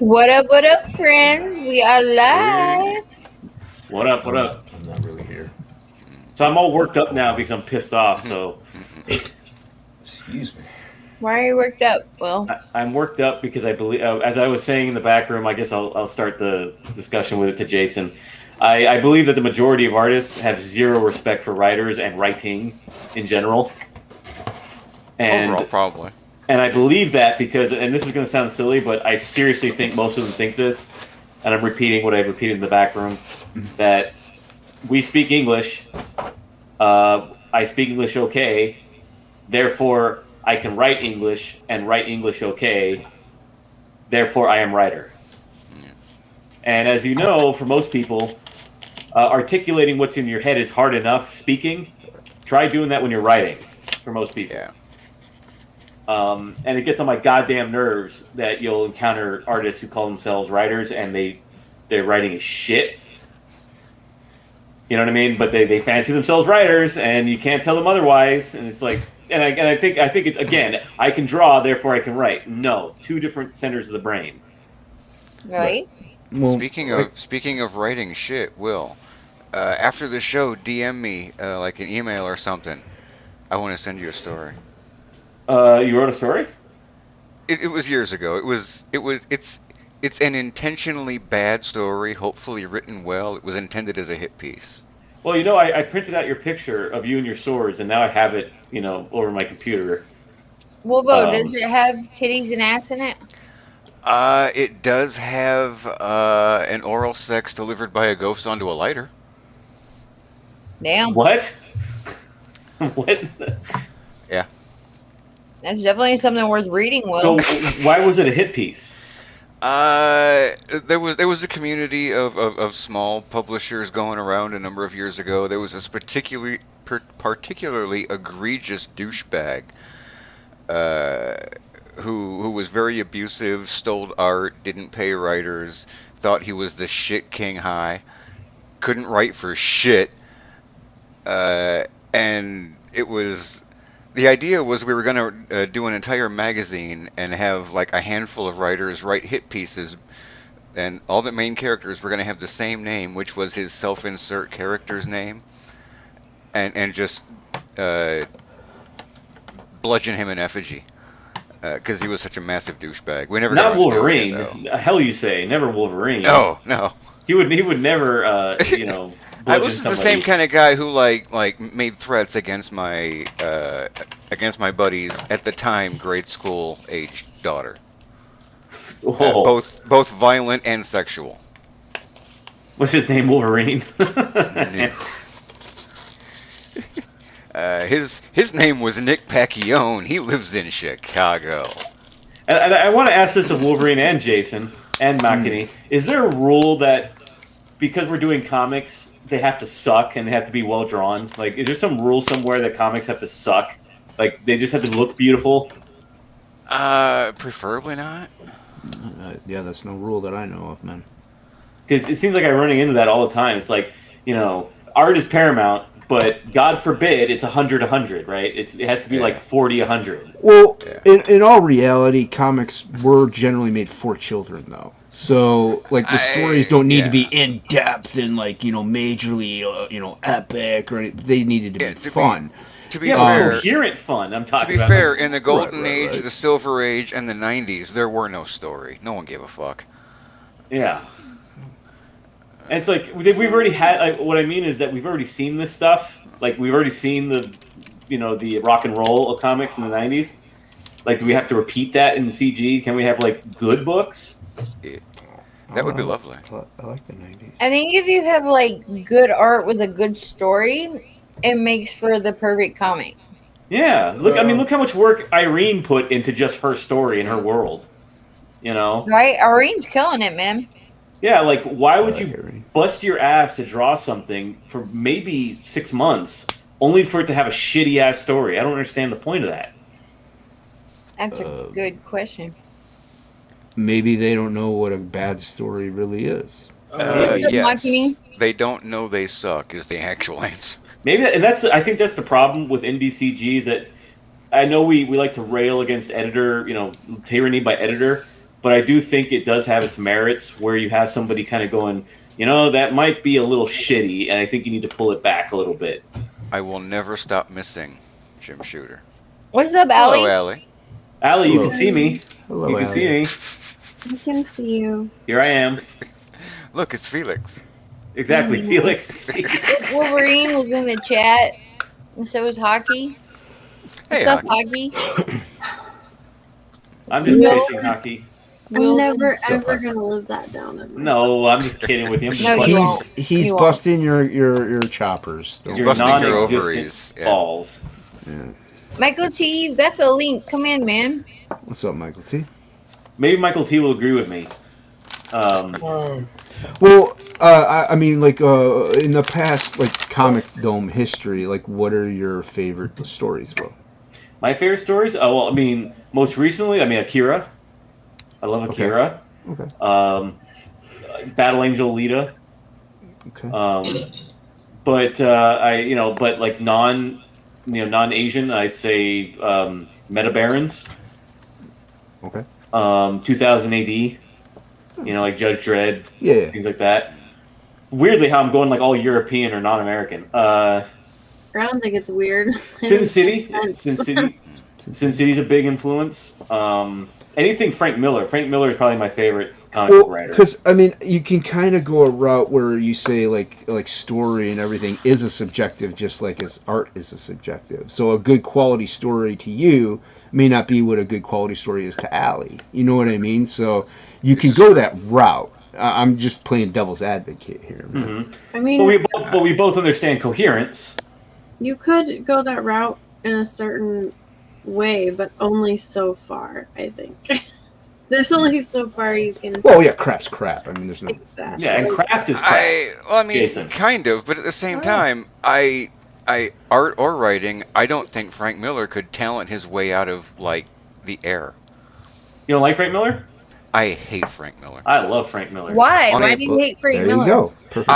What up, friends? We are Hey, live. What up? What I'm not. up? I'm not really here. So I'm all worked up now because I'm pissed off. So Excuse me. Why are you worked up? Well, I'm worked up because I believe, as I was saying in the back room, I guess I'll start the discussion with it to Jason. I believe that the majority of artists have zero respect for writers and writing in general, Overall, and probably. and I believe that because, and this is going to sound silly, but I seriously think most of them think this, and I'm repeating what I repeated in the back room, that we speak English. I speak English okay. Therefore, I can write English and write English okay. Therefore, I am writer. Yeah. And as you know, for most people, articulating what's in your head is hard enough speaking. Try doing that when you're writing, for most people. Yeah. And it gets on my goddamn nerves that you'll encounter artists who call themselves writers and their writing is shit. You know what I mean? But they fancy themselves writers, and you can't tell them otherwise. And it's like, and I think it's, again, I can draw, therefore I can write. No, two different centers of the brain. right? Well, Speaking of writing shit, Will, after the show, DM me like an email or something. I want to send you a story. You wrote a story? It was years ago. It's an intentionally bad story, hopefully written well. It was intended as a hit piece. Well, you know, I printed out your picture of you and your swords, and now I have it, over my computer. Wolvo, Um, does it have titties and ass in it? It does have an oral sex delivered by a ghost onto a lighter. Damn. what? What? Yeah. That's definitely something worth reading, So Will. why was it a hit piece? There was a community of small publishers going around a number of years ago. There was this particularly egregious douchebag who was very abusive, stole art, didn't pay writers, thought he was the shit king high, couldn't write for shit, and it was. The idea was we were going to do an entire magazine and have like a handful of writers write hit pieces, and all the main characters were going to have the same name, which was his self-insert character's name, and just bludgeon him in effigy because he was such a massive douchebag. We never got Not around to doing it, Wolverine. though. Hell, you say never Wolverine. No, no. He would never bludgeon This is the somebody. same kind of guy who like made threats against my buddy's at the time grade school aged daughter. Whoa. Both violent and sexual. What's his name? Wolverine. His name was Nick Pacquione. He lives in Chicago. And I want to ask this of Wolverine and Jason and Makini. Is there a rule that because we're doing comics, they have to suck and they have to be well drawn? Like, is there some rule somewhere that comics have to suck? Like, they just have to look beautiful? Preferably not. yeah, that's no rule that I know of, man. Because it seems like I'm running into that all the time. It's like, art is paramount, but God forbid it's 100-100, right? It has to be like 40-100. Well, Yeah. in all reality, comics were generally made for children, though. So, like, the stories don't need to be in depth and like majorly epic, or they needed to be fun. To be Yeah, fair, coherent fun. I'm to talking be about. fair, in the golden right, age, right. the silver age, and the 90s, there were no story. No one gave a fuck. Yeah. And it's like we've already had. Like, what I mean is that we've already seen this stuff. Like, we've already seen the rock and roll of comics in the '90s. Like, do we have to repeat that in CG? Can we have like good books? Yeah. That would be lovely. I like the 90s. I think if you have like good art with a good story, it makes for the perfect comic. Yeah. Look how much work Irene put into just her story and her world. Right? Irene's killing it, man. Yeah. Like, why would like you Irene. bust your ass to draw something for maybe 6 months, only for it to have a shitty ass story? I don't understand the point of that. That's a good question. Maybe they don't know what a bad story really is. Yes. Marketing. They don't know they suck is the actual answer. Maybe, and I think that's the problem with NBCG is that I know we like to rail against editor, tyranny by editor, but I do think it does have its merits where you have somebody kind of going, that might be a little shitty, and I think you need to pull it back a little bit. I will never stop missing Jim Shooter. What's up, Hello, Allie? Allie. Allie, you Hello. can see me. Hello, You can Allie. see me. I can see you. Here I am. Look, it's Felix. Exactly, Felix. Wolverine was in the chat, and so was Hockey. Hey, What's up, Hockey. Hockey? I'm just Will- pitching hockey. I'm never What's up, ever Hockey? gonna live that down ever. No, I'm just kidding with you. I'm just No, busting you won't. He's You won't. busting your choppers. He's your busting your non-existent ovaries. Yeah. balls. Yeah. Michael T, you've got the link. Come in, man. What's up, Michael T? Maybe Michael T will agree with me. Well, I mean, like in the past, like Comic Dome history, like what are your favorite stories, bro? My favorite stories? Oh, well, I mean, most recently, Akira. I love Okay. Akira. Okay. Battle Angel Lita. Okay. But but like non-Asian, I'd say Meta Barons. Okay. 2000 AD. Like Judge Dredd, Yeah. things like that. Weirdly, how I'm going like all European or non-American. I don't think it's weird. Sin City. Sense. Sin City. Sin City's a big influence. Anything Frank Miller. Frank Miller is probably my favorite comic book writer. Because I mean, you can kind of go a route where you say like story and everything is a subjective, just like as art is a subjective. So a good quality story to you may not be what a good quality story is to Allie. You know what I mean? So you can go that route. I'm just playing devil's advocate here. Mm-hmm. I mean, But we both understand coherence. you could go that route in a certain way, but only so far, I think. There's only so far you can Well, yeah, crap's crap. I mean, there's no. take that. Yeah, and craft is crap. I mean, Jason. kind of, but at the same time, I art or writing, I don't think Frank Miller could talent his way out of like the air. You don't like Frank Miller? I hate Frank Miller. I love Frank Miller. Why? On Why a- do you hate Frank There Miller? you go. Perfect.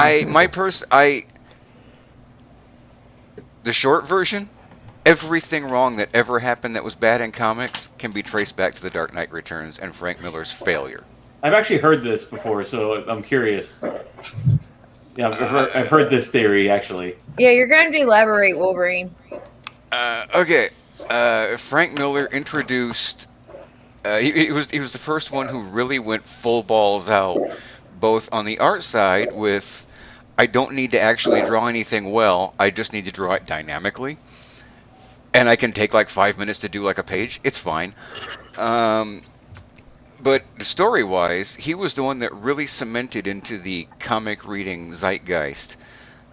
The short version, everything wrong that ever happened that was bad in comics can be traced back to The Dark Knight Returns and Frank Miller's failure. I've actually heard this before, so I'm curious. Yeah, I've heard this theory actually. Yeah, you're going to elaborate, Wolverine. Okay, Frank Miller introduced. He was the first one who really went full balls out, both on the art side with, I don't need to actually draw anything well, I just need to draw it dynamically, and I can take like 5 minutes to do like a page. It's fine. But story-wise, he was the one that really cemented into the comic reading zeitgeist.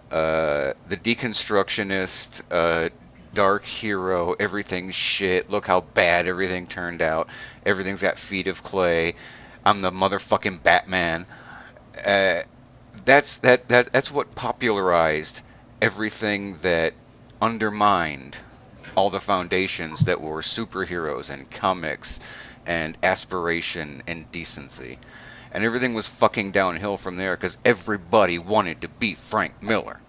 The deconstructionist, dark hero, everything's shit, look how bad everything turned out, everything's got feet of clay, I'm the motherfucking Batman. That's what popularized everything that undermined all the foundations that were superheroes and comics and aspiration and decency. And everything was fucking downhill from there because everybody wanted to be Frank Miller.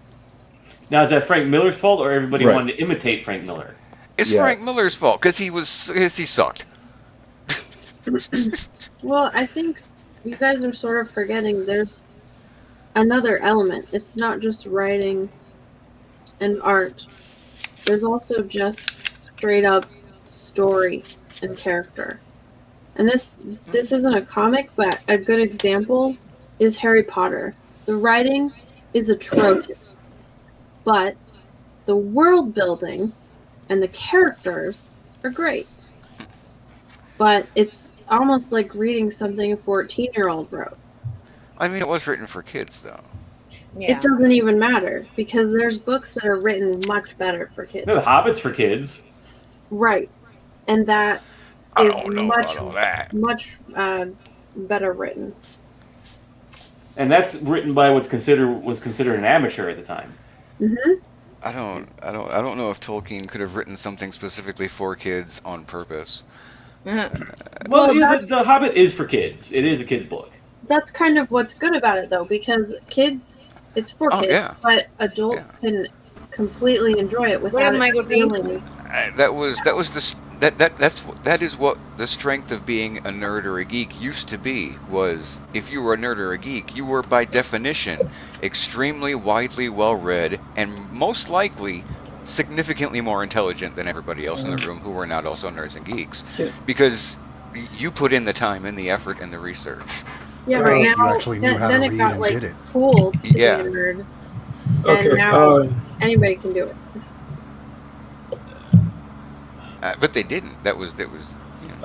Now, is that Frank Miller's fault, or everybody Right. wanted to imitate Frank Miller? It's Yeah. Frank Miller's fault because he sucked. Well, I think you guys are sort of forgetting there's another element. It's not just writing and art. There's also just straight up story and character. And this isn't a comic, but a good example is Harry Potter. The writing is atrocious, but the world building and the characters are great. But it's almost like reading something a 14-year-old wrote. I mean, it was written for kids, though. Yeah. It doesn't even matter because there's books that are written much better for kids. No, The Hobbit's for kids. Right. And that I is don't know much, about all that. much better written. And that's written by was considered an amateur at the time. Mm-hmm. I don't know if Tolkien could have written something specifically for kids on purpose. Uh-huh. Well, Well, yeah, that's- the Hobbit is for kids. It is a kid's book. That's kind of what's good about it, though, because kids, it's for Oh, kids, yeah. but adults can completely enjoy it without Michael it D? feeling. That was that is what the strength of being a nerd or a geek used to be. Was if you were a nerd or a geek, you were by definition extremely widely well read and most likely significantly more intelligent than everybody else in the room who were not also nerds and geeks, because you put in the time and the effort and the research. Yeah, right now you actually knew how to read and like did it. cool to Yeah. be a nerd, Okay. and now anybody can do it. But they didn't. That was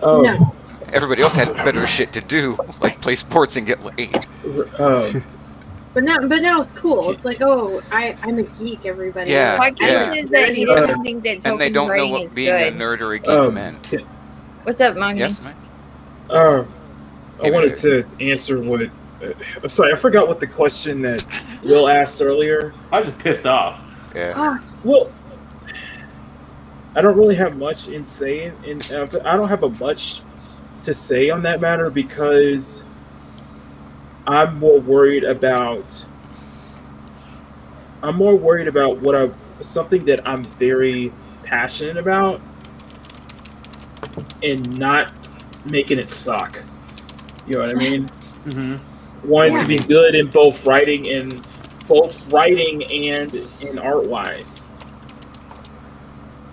No, everybody else had better shit to do, like play sports and get laid. but now it's cool. It's like, oh, I'm a geek. Everybody. Yeah, My guess is that he doesn't think that And they token don't know writing what is being good. a nerd or a geek meant. What's up, Monkey? Yes, man. I wanted to answer what. I'm sorry, I forgot what the question that Will asked earlier. I was just pissed off. Yeah. Well, I don't really have much in saying, I don't have much to say on that matter because I'm more worried about something that I'm very passionate about and not making it suck. You know what I mean? Mm-hmm. Wanting to be good in both writing and in art wise.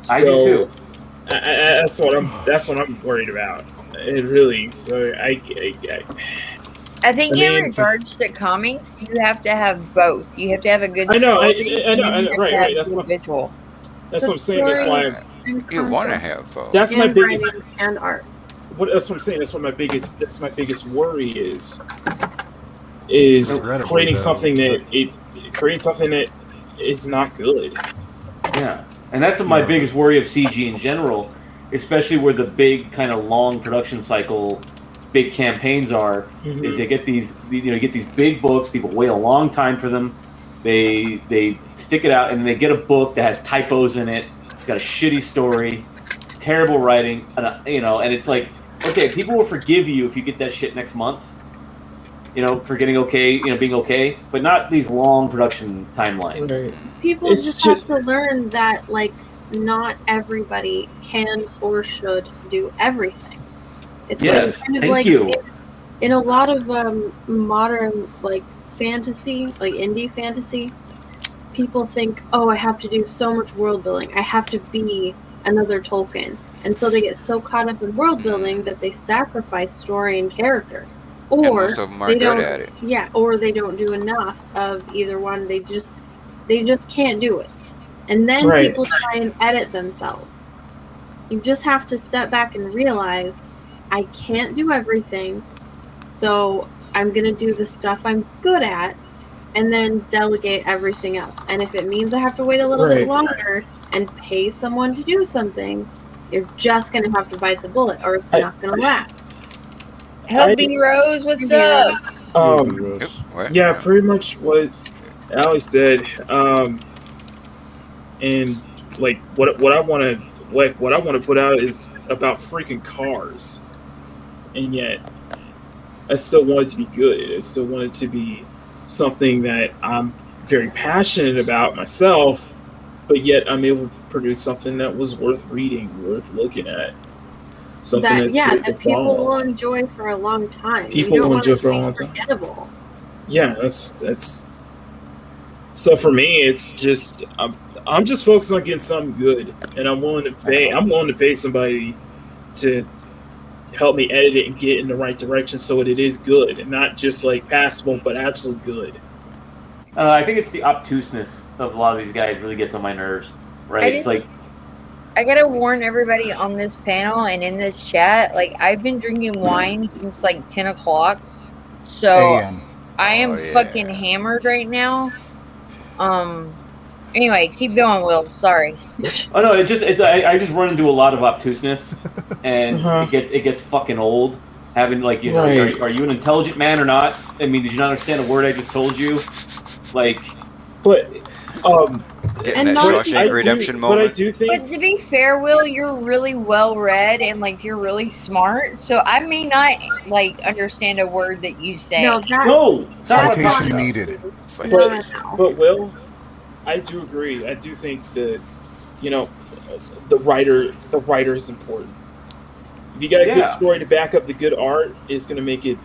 I do too. That's what I'm worried about. It really. So I think in regards to comics, you have to have both. You have to have a good story. I know, right. That's visual. That's what I'm saying. That's why you want to have both. That's my biggest and art. That's what I'm saying. That's what my biggest worry is creating something that is not good. Yeah, and that's my biggest worry of CG in general, especially where the big kind of long production cycle, big campaigns are. Mm-hmm. Is they get these big books. People wait a long time for them. They stick it out, and they get a book that has typos in it. It's got a shitty story, terrible writing, and and it's like, okay, people will forgive you if you get that shit next month. For getting okay, being okay, but not these long production timelines. Right. People just have to learn that, like, not everybody can or should do everything. It's thank you. In a lot of modern, like, fantasy, like indie fantasy, people think, oh, I have to do so much world building. I have to be another Tolkien. And so they get so caught up in world building that they sacrifice story and character. Or most of them are good at it. Yeah, or they don't do enough of either one. They just can't do it. And then people try and edit themselves. You just have to step back and realize, I can't do everything, so I'm going to do the stuff I'm good at, and then delegate everything else. And if it means I have to wait a little bit longer and pay someone to do something, you're just going to have to bite the bullet, or it's not going to last. Helpy Rose, what's up? Yeah, pretty much what Allie said. And like what I want to put out is about freaking cars, and yet I still want it to be good. I still want it to be something that I'm very passionate about myself, but yet I'm able to produce something that was worth reading, worth looking at. Something that people will enjoy for a long time. People will enjoy for a long time. Forgettable. Yeah, that's. So for me, it's just I'm just focused on getting something good, and I'm willing to pay somebody to help me edit it and get it in the right direction so that it is good and not just like passable, but actually good. I think it's the obtuseness of a lot of these guys really gets on my nerves. Right? It's like, I gotta warn everybody on this panel and in this chat, like, I've been drinking wine since like 10 o'clock. So I am fucking hammered right now. Anyway, keep going, Will. Sorry. Oh no, I just run into a lot of obtuseness, and it gets fucking old. Having like, are you an intelligent man or not? I mean, did you not understand a word I just told you? Like, but getting that Shawshank Redemption moment. But I do think. But to be fair, Will, you're really well read and like you're really smart. So I may not like understand a word that you say. No, citation needed. But Will, I do agree. I do think that the writer is important. If you got a good story to back up the good art, it's going to make it,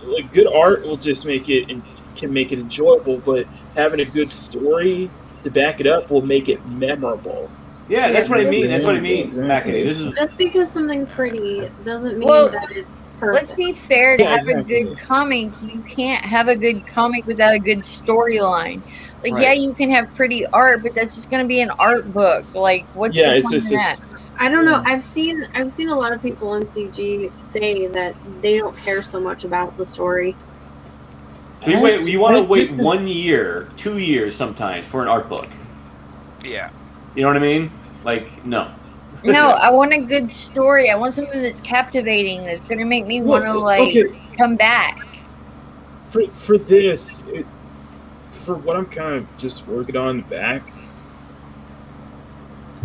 like good art will just make it and can make it enjoyable, but having a good story to back it up will make it memorable. Yeah, that's what I mean. That's what I mean. Exactly. Just because something's pretty doesn't mean that it's perfect. Let's be fair. To have a good comic, you can't have a good comic without a good storyline. Like, yeah, you can have pretty art, but that's just going to be an art book. Like, what's the point of that? I don't know. I've seen a lot of people in CG say that they don't care so much about the story. So you want to wait 1 year, 2 years sometimes for an art book. Yeah. You know what I mean? Like, no. No, I want a good story. I want something that's captivating, that's going to make me want to, come back. For this, for what I'm kind of just working on back,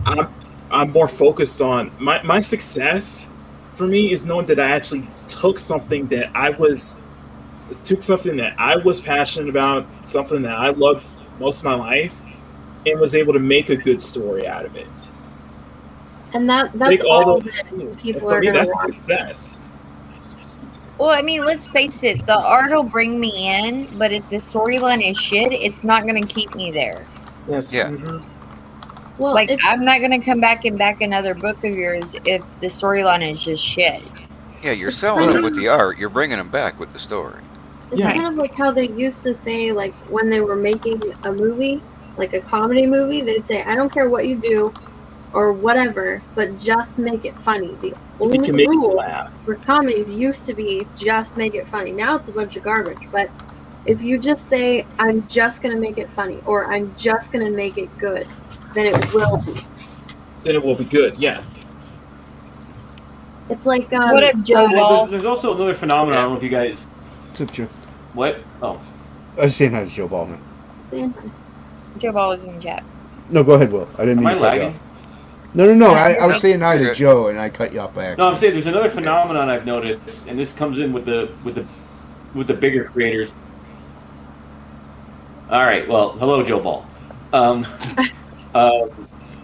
I'm more focused on my success. For me, is knowing that I actually took something that I was passionate about, something that I loved most of my life, and was able to make a good story out of it. And that's all that people are going to watch. Success. Well, I mean, let's face it. The art will bring me in, but if the storyline is shit, it's not going to keep me there. Yes. Yeah. Mm-hmm. Well, like, I'm not going to come back and back another book of yours if the storyline is just shit. Yeah, you're selling them with the art. You're bringing them back with the story. It's kind of like how they used to say, like, when they were making a movie, like a comedy movie, they'd say, I don't care what you do or whatever, but just make it funny. The only rule for comedies used to be just make it funny. Now it's a bunch of garbage. But if you just say, I'm just going to make it funny or I'm just going to make it good, then it will be. Then it will be good, yeah. It's like... what up, Joe Ball? There's also another phenomenon. I don't know if you guys... What's up, Joe? What? Oh. I was saying hi to Joe Ball, man. Saying hi. Joe Ball was in the chat. No, go ahead, Will. I didn't mean to cut you off. No. I was saying hi to Joe, and I cut you off by accident. No, I'm saying there's another phenomenon I've noticed, and this comes in with the bigger creators. All right. Well, hello, Joe Ball.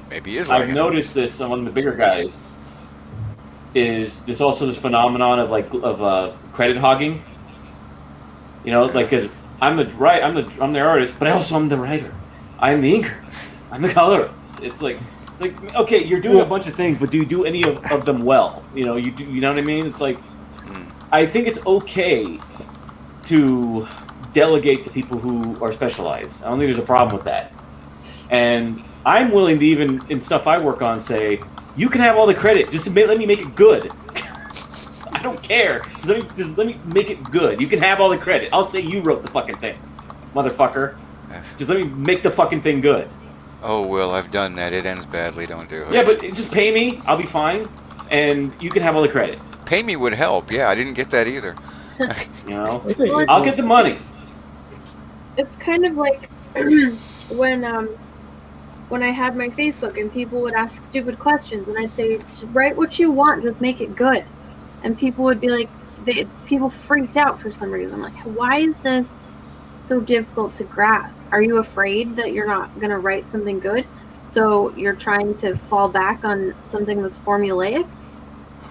Maybe he is. I've noticed this on one of the bigger guys. Is this also this phenomenon of credit hogging? You know, like, because I'm the artist, but I also am the writer. I'm the inker. I'm the colorist. It's like okay, you're doing a bunch of things, but do you do any of them well? You know, you know what I mean? It's like, I think it's okay to delegate to people who are specialized. I don't think there's a problem with that. And I'm willing to, even in stuff I work on, say, you can have all the credit. Just let me make it good. I don't care. Just let me make it good. You can have all the credit. I'll say you wrote the fucking thing, motherfucker. Just let me make the fucking thing good. Oh, Will, I've done that. It ends badly. Don't do it. Yeah, but just pay me. I'll be fine. And you can have all the credit. Pay me would help. Yeah, I didn't get that either. You know? I'll get the money. It's kind of like when I had my Facebook and people would ask stupid questions and I'd say, write what you want, just make it good. And people would be like, people freaked out for some reason. I'm like, why is this so difficult to grasp? Are you afraid that you're not going to write something good? So you're trying to fall back on something that's formulaic?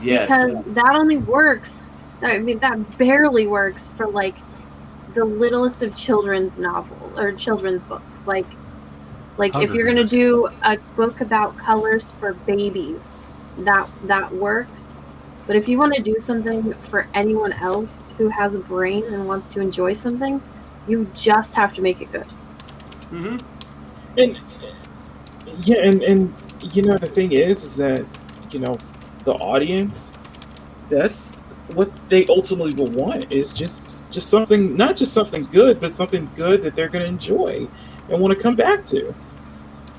Yes. Because that only works, I mean, that barely works for like the littlest of children's novel or children's books. Like if you're going to do a book about colors for babies, that works. But if you want to do something for anyone else who has a brain and wants to enjoy something, you just have to make it good. Mm-hmm. And yeah, and you know, the thing is that, you know, the audience, that's what they ultimately will want, is just something, not just something good, but something good that they're going to enjoy and want to come back to.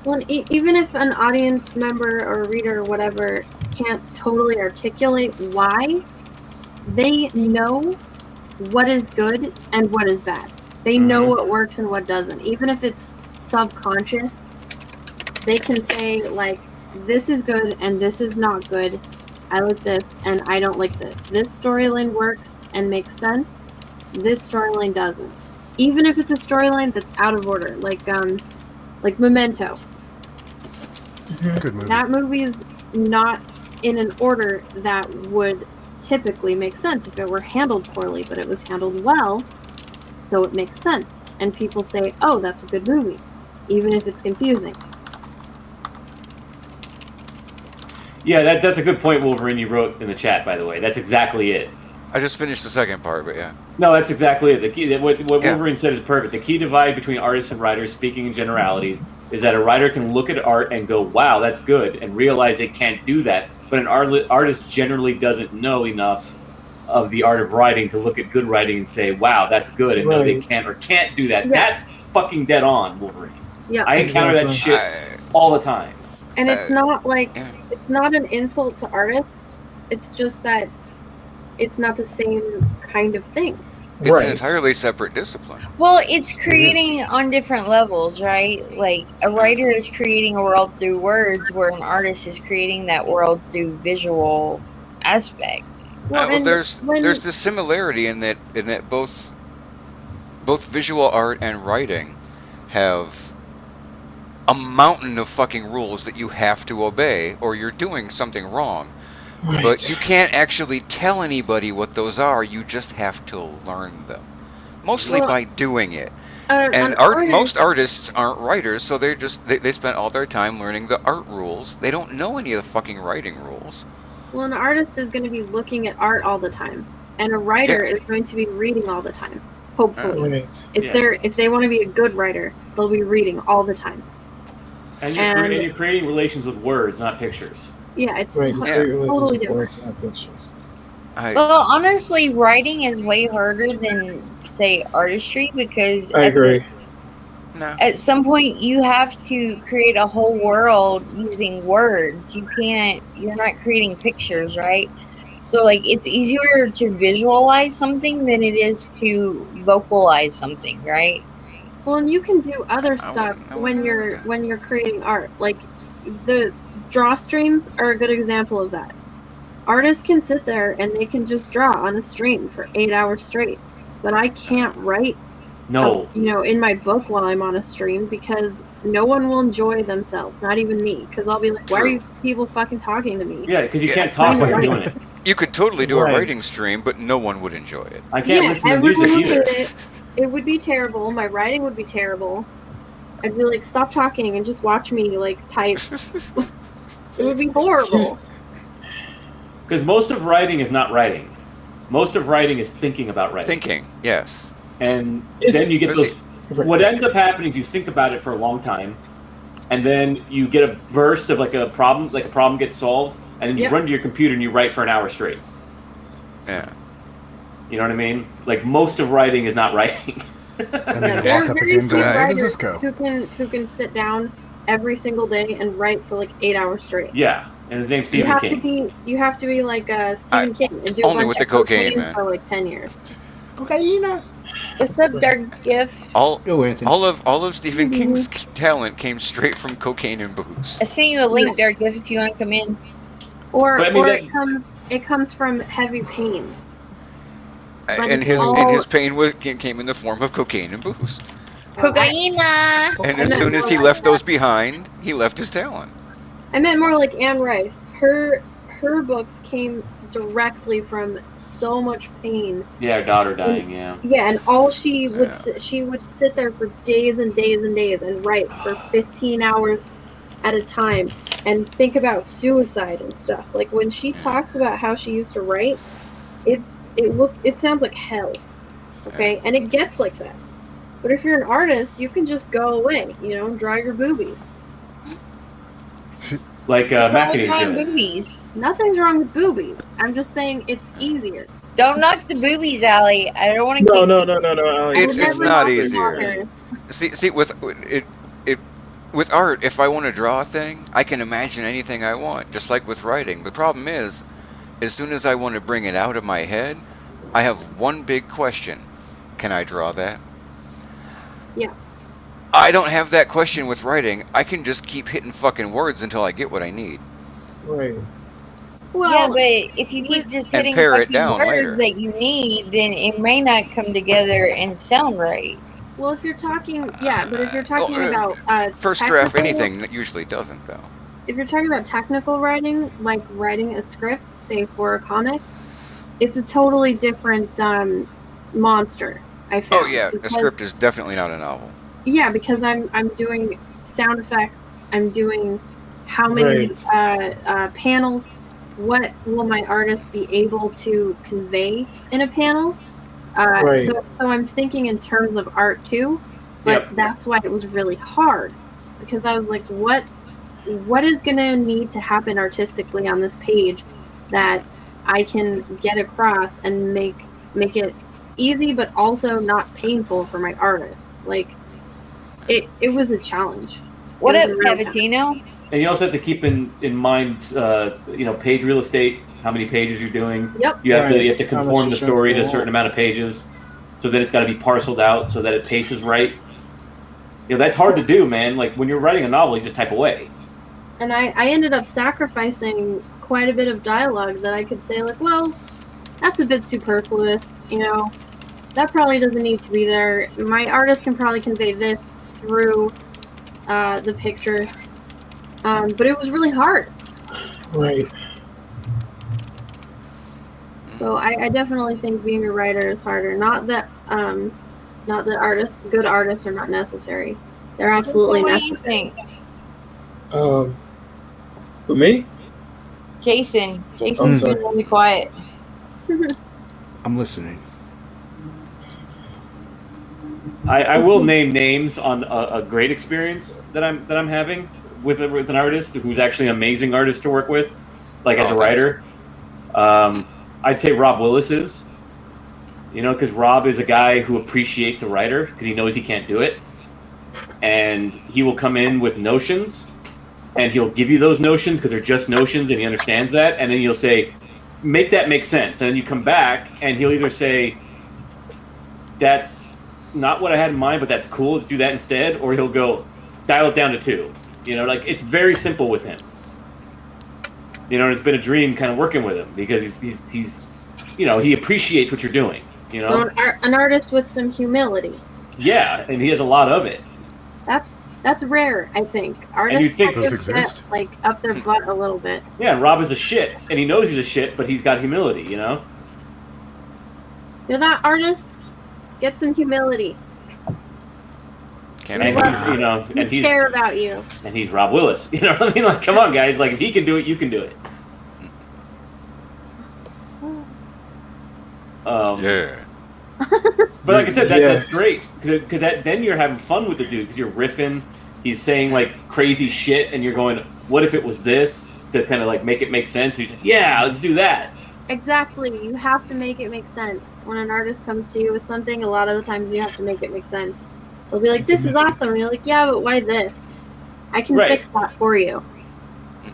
Well, even if an audience member or reader or whatever can't totally articulate why, they know what is good and what is bad. They know what works and what doesn't. Even if it's subconscious, they can say, like, this is good and this is not good. I like this and I don't like this. This storyline works and makes sense. This storyline doesn't. Even if it's a storyline that's out of order, like Memento. Good movie. That movie's not in an order that would typically make sense if it were handled poorly, but it was handled well, so it makes sense. And people say, oh, that's a good movie, even if it's confusing. Yeah, that's a good point, Wolverine, you wrote in the chat, by the way. That's exactly it. I just finished the second part, but yeah. No, that's exactly it. The key, what Wolverine said is perfect. The key divide between artists and writers, speaking in generalities, is that a writer can look at art and go, wow, that's good, and realize they can't do that. But an artist generally doesn't know enough of the art of writing to look at good writing and say, wow, that's good, and no, they can't or can't do that. Yeah. That's fucking dead on, Wolverine. Yeah, I encounter that shit all the time. And it's not like, it's not an insult to artists. It's just that it's not the same kind of thing. It's an entirely separate discipline. Well, it's creating on different levels, right? Like, a writer is creating a world through words, where an artist is creating that world through visual aspects. Well, there's this similarity in that both visual art and writing have a mountain of fucking rules that you have to obey, or you're doing something wrong. Right. But you can't actually tell anybody what those are. You just have to learn them, mostly by doing it. And most artists aren't writers, so they spent all their time learning the art rules. They don't know any of the fucking writing rules. Well, an artist is going to be looking at art all the time, and a writer is going to be reading all the time. Hopefully, if they want to be a good writer, they'll be reading all the time. And you're creating relations with words, not pictures. Yeah, it's totally different. Well, honestly, writing is way harder than, say, artistry, because I agree. At some point you have to create a whole world using words. You're not creating pictures, right? So, like, it's easier to visualize something than it is to vocalize something, right? Well, and you can do other stuff when you're creating art. Like, the draw streams are a good example of that. Artists can sit there and they can just draw on a stream for 8 hours straight, but I can't write in my book while I'm on a stream, because no one will enjoy themselves, not even me, because I'll be like, why are you people fucking talking to me? Yeah, because you can't talk while you're doing it. You could totally do a writing stream, but no one would enjoy it. I can't listen to music either. It would be terrible. My writing would be terrible. I'd be like, stop talking and just watch me, like, type. It would be horrible. Because most of writing is not writing. Most of writing is thinking about writing. Thinking, yes. And then you get those... What ends up happening is you think about it for a long time, and then you get a burst of, like a problem gets solved, and then you run to your computer and you write for an hour straight. Yeah. You know what I mean? Like, most of writing is not writing. And then you walk up again and go, how does this go? Who can sit down every single day and write for like 8 hours straight. Yeah, and his name's Stephen King. You have to be like Stephen King and do only with the cocaine, man. For like 10 years. Cocaine. What's up, Dark Gift? All of Stephen King's talent came straight from cocaine and booze. I sent you a link, Dark Gift, if you want to come in. Or it comes from heavy pain. And his pain came in the form of cocaine and booze. Cocaine. And as soon as he left those behind, he left his talent. I meant more like Anne Rice. Her books came directly from so much pain. Yeah, her daughter dying. Yeah. Yeah, and all she would sit there for days and days and days and write for 15 hours at a time and think about suicide and stuff. Like, when she talks about how she used to write, it sounds like hell. Okay, and it gets like that. But if you're an artist, you can just go away, and draw your boobies. Like Nothing's wrong with boobies. Nothing's wrong with boobies. I'm just saying it's easier. Don't knock the boobies, Allie. I don't want to. No, Allie. It's not easier. See, with art, if I want to draw a thing, I can imagine anything I want, just like with writing. The problem is, as soon as I want to bring it out of my head, I have one big question: can I draw that? Yeah. I don't have that question with writing. I can just keep hitting fucking words until I get what I need. Right. Well, yeah, but if you keep just hitting fucking words that you need, then it may not come together and sound right. Well, if you're talking, but if you're talking about first draft, anything that usually doesn't, though. if you're talking about technical writing, like writing a script, say for a comic, it's a totally different monster. I found. Oh yeah, a script is definitely not a novel. Yeah, because I'm doing sound effects. I'm doing how many panels. What will my artist be able to convey in a panel? So I'm thinking in terms of art too, but that's why it was really hard, because I was like, what is gonna need to happen artistically on this page that I can get across and make it easy, but also not painful for my artist. Like it was a challenge. What up, Cavatino? And you also have to keep in mind, page real estate, how many pages you're doing. Yep. You have to conform the story to a certain amount of pages, so then it's got to be parceled out so that it paces right. That's hard to do, man. Like when you're writing a novel, you just type away. And I ended up sacrificing quite a bit of dialogue that I could say, like, well, that's a bit superfluous, that probably doesn't need to be there. My artist can probably convey this through the picture. But it was really hard. Right. So I definitely think being a writer is harder. Not that good artists are not necessary. They're absolutely necessary. For me? Jason's been really quiet. I'm listening. I will name names on a great experience that I'm having with an artist who's actually an amazing artist to work with, like as a writer. I'd say Rob Willis is, because Rob is a guy who appreciates a writer because he knows he can't do it, and he will come in with notions, and he'll give you those notions because they're just notions, and he understands that, and then you'll say, make that make sense, and then you come back, and he'll either say, that's not what I had in mind, but that's cool, let's do that instead, or he'll go, dial it down to 2. It's very simple with him. And it's been a dream kind of working with him because he's he appreciates what you're doing. So an artist with some humility. Yeah, and he has a lot of it. That's rare, I think. Artists those exist? Get, up their butt a little bit. Yeah, and Rob is a shit, and he knows he's a shit, but he's got humility. You're that artist. Get some humility. He's care about you. And he's Rob Willis. You know what I mean? Like, come on, guys. Like, if he can do it, you can do it. Yeah. But like I said, that's great because then you're having fun with the dude because you're riffing. He's saying like crazy shit, and you're going, "What if it was this?" To kind of like make it make sense. And he's like, "Yeah, let's do that." Exactly. You have to make it make sense. When an artist comes to you with something, a lot of the times you have to make it make sense. They'll be like, "This is awesome." And you're like, "Yeah, but why this? I can fix that for you."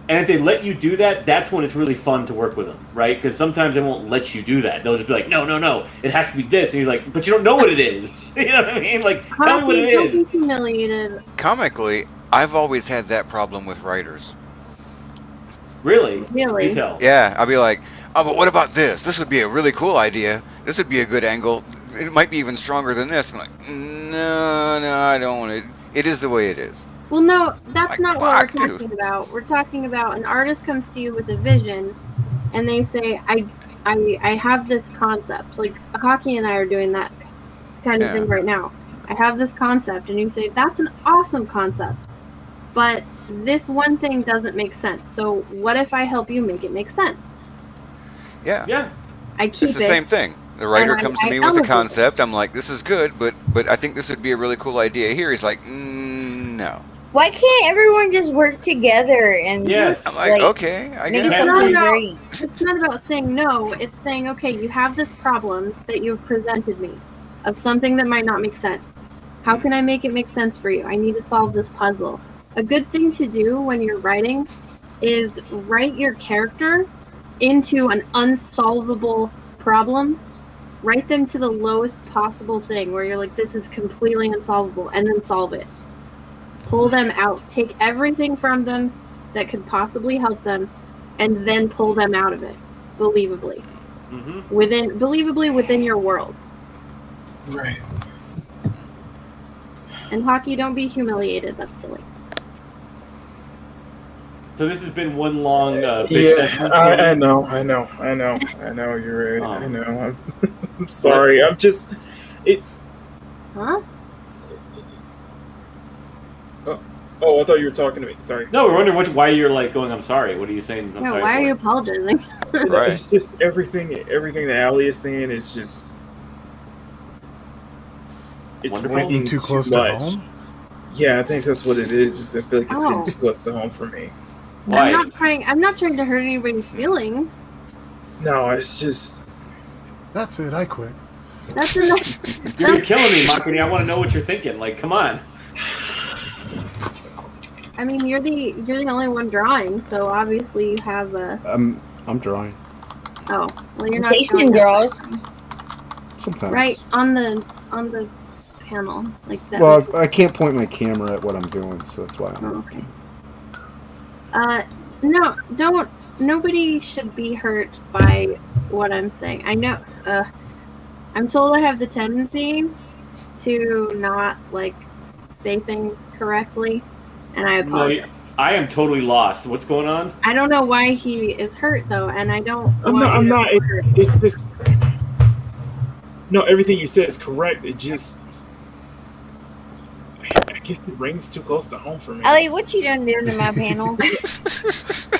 And if they let you do that, that's when it's really fun to work with them, right? Because sometimes they won't let you do that. They'll just be like, no, it has to be this. And you're like, but you don't know what it is. You know what I mean? Like, tell me what it is. Don't be humiliated. Comically, I've always had that problem with writers. Really? Really? You tell. Yeah, I'll be like, oh, but what about this? This would be a really cool idea. This would be a good angle. It might be even stronger than this. I'm like, no, I don't want it. It is the way it is. Well, no, that's not what we're talking about. We're talking about an artist comes to you with a vision, and they say, I have this concept. Like, Hockey and I are doing that kind of thing right now. I have this concept, and you say, that's an awesome concept, but this one thing doesn't make sense. So what if I help you make it make sense? Yeah. Yeah. It's the same thing. The writer comes to me with a concept. I'm like, this is good, but I think this would be a really cool idea here. He's like, no. Why can't everyone just work together and I'm like, okay, I make guess. something great? It's not about saying no. It's saying, okay, you have this problem that you've presented me of something that might not make sense. How can I make it make sense for you? I need to solve this puzzle. A good thing to do when you're writing is write your character into an unsolvable problem. Write them to the lowest possible thing where you're like, this is completely unsolvable, and then solve it. Pull them out. Take everything from them that could possibly help them, and then pull them out of it, believably. Mm-hmm. Believably within your world. Right. And Hockey, don't be humiliated. That's silly. So this has been one long bitch session. I know. You're right. Oh. I know. I'm sorry. I'm just. Huh? Oh, I thought you were talking to me. Sorry. No, we're wondering why you're like going. I'm sorry. What are you saying? I'm sorry. Why for? are you apologizing? Right. It's just everything that Allie is saying is just. It's Getting too close to home. Yeah, I think that's what it is. I feel like it's getting too close to home for me. Why? I'm not trying to hurt anybody's feelings. No, it's just. That's it. I quit. That's enough. You're killing me, Makini. I want to know what you're thinking. Like, come on. I mean, you're the only one drawing, so obviously you have a. I'm drawing. Oh, well, you're not. Jason draws. Sometimes. Right on the panel like that. Well, I can't point my camera at what I'm doing, so that's why. Oh, okay. No, don't. Nobody should be hurt by what I'm saying. I know. I'm told I have the tendency to not like say things correctly, and I apologize. No, I am totally lost. What's going on? I don't know why he is hurt though, and I don't. I'm not. It's just. No, everything you said is correct. It just. I guess it rings too close to home for me. Allie, what you done doing to my panel?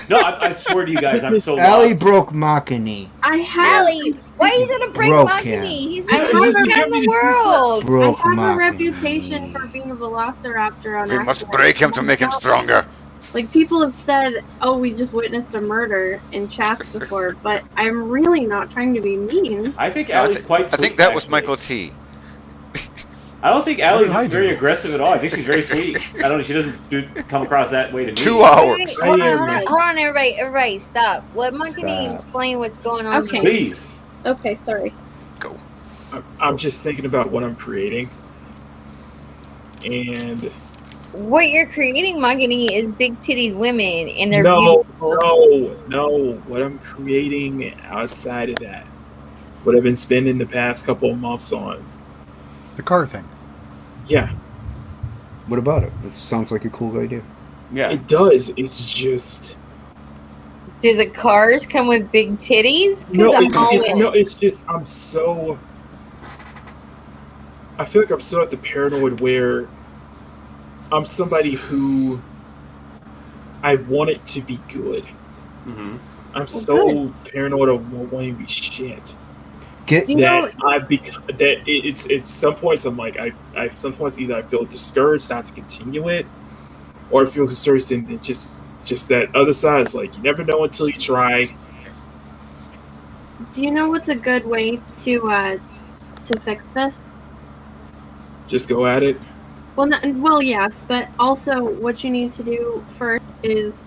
No, I swear to you guys, I'm so Allie lost. broke Makini. I have. Allie, why are you gonna break Broke Makini? him. He's the I have smartest a guy in the world. Broke I have a Makini. reputation for being a velociraptor on We must accident. break him to make him stronger. Like, people have said, oh, we just witnessed a murder in chats before, but I'm really not trying to be mean. I think Allie's quite sweet. I think that was actually. Michael T. I don't think Allie's What did I very do? aggressive at all. I think she's very sweet. I don't know. She doesn't come across that way to me. 2 hours. Wait, hold on, everybody, stop. Let Makini explain what's going on. Okay. Please. Okay, sorry. Go. I'm just thinking about what I'm creating, and What you're creating, Makini, is big-titted women, and they're no, beautiful. what I'm creating outside of that, what I've been spending the past couple of months on. The car thing. Yeah, What about it? This sounds like a cool idea. Yeah. it does. It's just Do the cars come with big titties? no. I'm all in. It's just I'm so. I feel like I'm so at the paranoid where I'm somebody who I want it to be good. Mm-hmm. I'm so paranoid of wanting to be shit. Get Do you know, It's some points I'm like I some points either I feel discouraged not to continue it, or I feel discouraged and just that other side is like you never know until you try. do you know what's a good way to fix this? Just go at it. Well, yes, but also what you need to do first is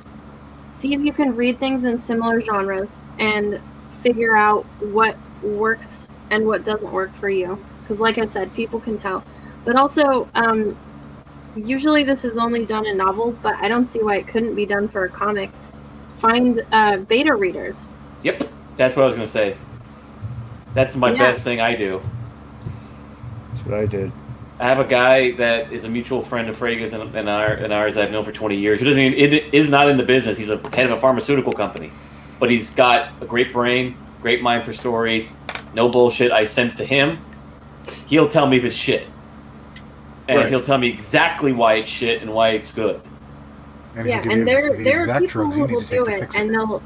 see if you can read things in similar genres and figure out what works and what doesn't work for you. Because like I said, people can tell. But also, usually this is only done in novels, but I don't see why it couldn't be done for a comic. Find beta readers. Yep. That's what I was going to say. That's my best thing I do. That's what I did. I have a guy that is a mutual friend of Frega's and ours I've known for 20 years who is not in the business. He's a head of a pharmaceutical company. But he's got a great brain, great mind for story, no bullshit. I send it to him. He'll tell me if it's shit. And he'll tell me exactly why it's shit and why it's good. And And there are people who will do it, and they'll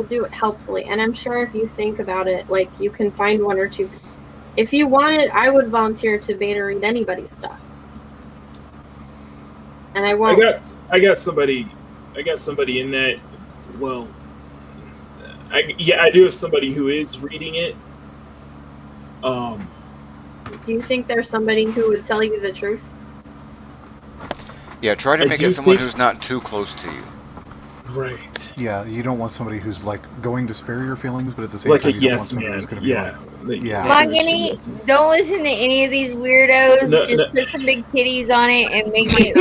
do it helpfully. And I'm sure if you think about it, like you can find one or two. If you wanted, I would volunteer to beta read anybody's stuff. And I won't. I got somebody in that. Well, I do have somebody who is reading it. Do you think there's somebody who would tell you the truth? Yeah, try to make it someone who's not too close to you. Right. Yeah, you don't want somebody who's like going to spare your feelings, but at the same time, you don't want somebody who's going to be Makini, don't listen to any of these weirdos. Just put some big titties on it and make it.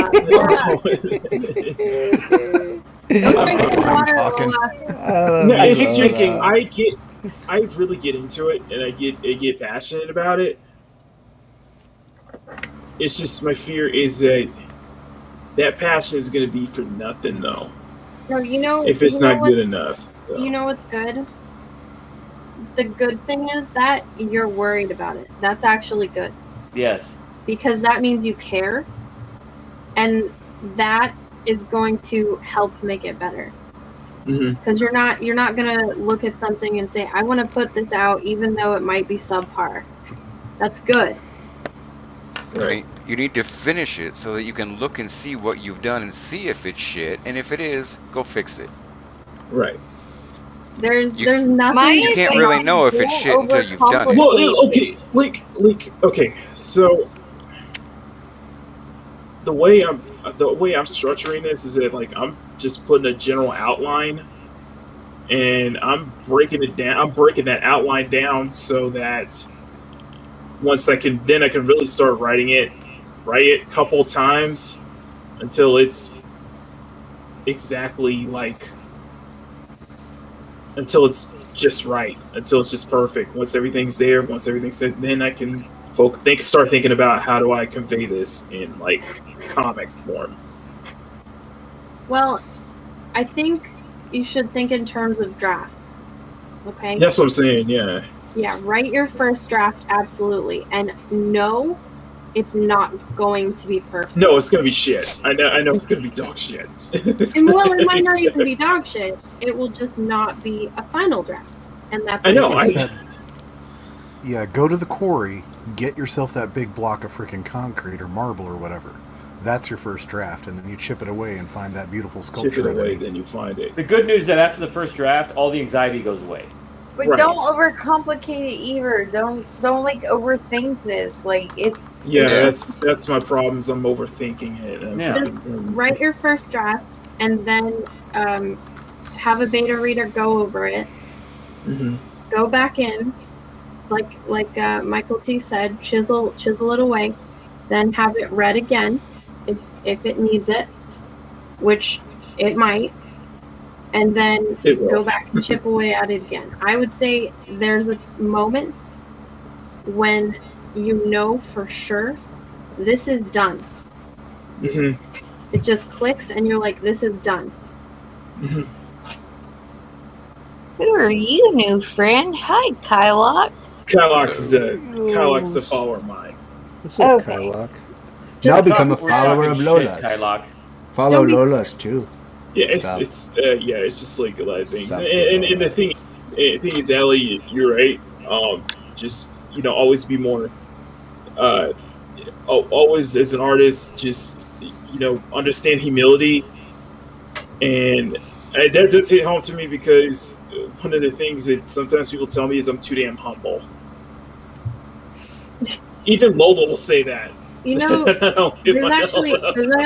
It's just I really get into it and I get passionate about it. It's just my fear is that passion is going to be for nothing though. No, if it's not good enough. So. You know what's good? The good thing is that you're worried about it. That's actually good. Yes. Because that means you care, and that is going to help make it better. Because you're not gonna look at something and say, I want to put this out even though it might be subpar. That's good. Right. You need to finish it so that you can look and see what you've done and see if it's shit, and if it is, go fix it. Right. There's nothing. You can't really know if it's shit until you've done it. Well, okay, okay. So the way I'm structuring this is that like I'm just putting a general outline, and I'm breaking it down. I'm breaking that outline down so that once I can really start write it a couple times until it's exactly like. Until it's just right, until it's just perfect. Once everything's there, then I can start thinking about how do I convey this in like comic form. Well, I think you should think in terms of drafts. Okay. That's what I'm saying. Yeah. Yeah. Write your first draft, absolutely, and no, it's not going to be perfect. No, it's gonna be shit. I know it's gonna be dog shit. Well, it might not even be dog shit. It will just not be a final draft, and that's. I know. Yeah, go to the quarry, get yourself that big block of freaking concrete or marble or whatever. That's your first draft, and then you chip it away and find that beautiful sculpture. Chip it away, then you find it. The good news is that after the first draft, all the anxiety goes away. But don't overcomplicate it either. Don't like overthink this. Like it's. Yeah, that's my problem. Is I'm overthinking it. Just write your first draft and then have a beta reader go over it. Mm-hmm. Go back in, like Michael T said, chisel it away, then have it read again, if it needs it, which it might. And then go back and chip away at it again. I would say there's a moment when you know for sure this is done. Mm-hmm. It just clicks and you're like, this is done. Mm-hmm. Who are you, new friend? Hi, Kylock. Kylock's a follower of mine. What's up, Kylock? Now become a follower of Lola's. Kylock. Follow Lola's too. Yeah, it's just like a lot of things, and the thing is, Allie, you're right. Just always be more. Always as an artist, just understand humility, and that does hit home to me because one of the things that sometimes people tell me is I'm too damn humble. Even Lola will say that. There's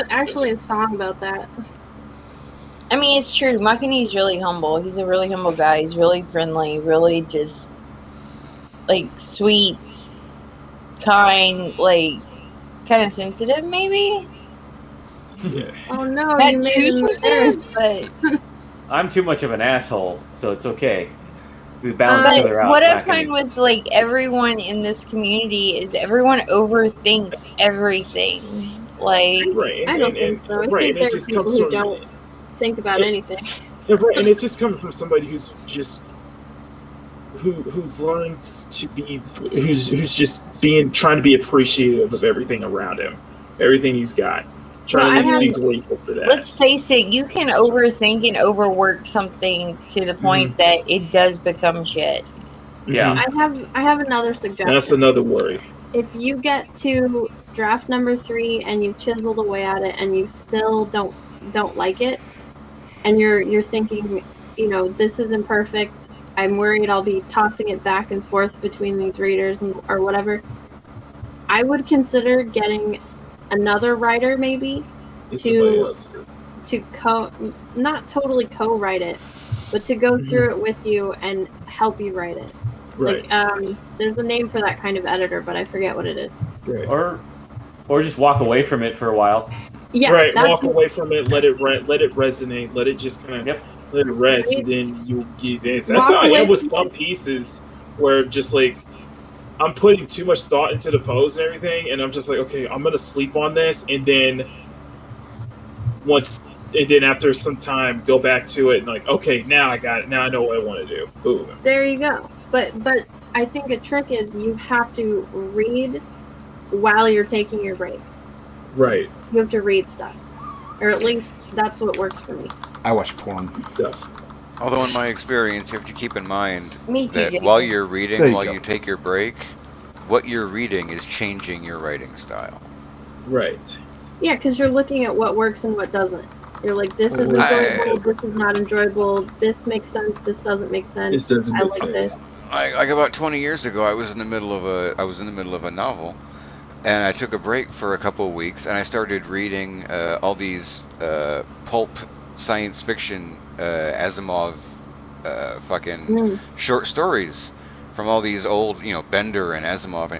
actually a song about that. I mean, it's true. Makani's really humble. He's a really humble guy. He's really friendly, really just, like, sweet, kind, like, kind of sensitive, maybe? Yeah. Oh, no. Not you made too sensitive, but... I'm too much of an asshole, so it's okay. We balance each other out. What I find with, like, everyone in this community is everyone overthinks everything. Like... Right. I don't think so. I think there's people who don't think about anything. Yeah, right, and it's just coming from somebody who's just who learns to be who's just trying to be appreciative of everything around him, everything he's got, trying to be grateful for that. Let's face it, you can overthink and overwork something to the point that it does become shit. Yeah. I have another suggestion. That's another worry. If you get to draft number 3 and you've chiseled away at it and you still don't like it, and you're thinking, this isn't perfect, I'm worried I'll be tossing it back and forth between these readers or whatever, I would consider getting another writer maybe to not totally co-write it, but to go through it with you and help you write it. Right. Like, there's a name for that kind of editor, but I forget what it is. Right. Or just walk away from it for a while. Yeah, right. Walk away from it. Let it resonate. Let it just kind of let it rest, and then you get this. That's how I am with some pieces, where just like I'm putting too much thought into the pose and everything, and I'm just like, okay, I'm gonna sleep on this, and then once and then after some time, go back to it and like, okay, now I got it. Now I know what I want to do. Boom. There you go. But I think a trick is you have to read while you're taking your break. Right. You have to read stuff, or at least that's what works for me. I watch porn stuff. Although in my experience, you have to keep in mind Me too, that Jason. while you're reading, There you while go. you take your break, what you're reading is changing your writing style. Right. Yeah, because you're looking at what works and what doesn't. You're like, this is I- enjoyable, this is not enjoyable, this makes sense, this doesn't make sense. This doesn't I make like sense. this. Like about 20 years ago, I was in the middle of a novel, and I took a break for a couple of weeks, and I started reading all these pulp science fiction Asimov fucking short stories from all these old, Bender and Asimov,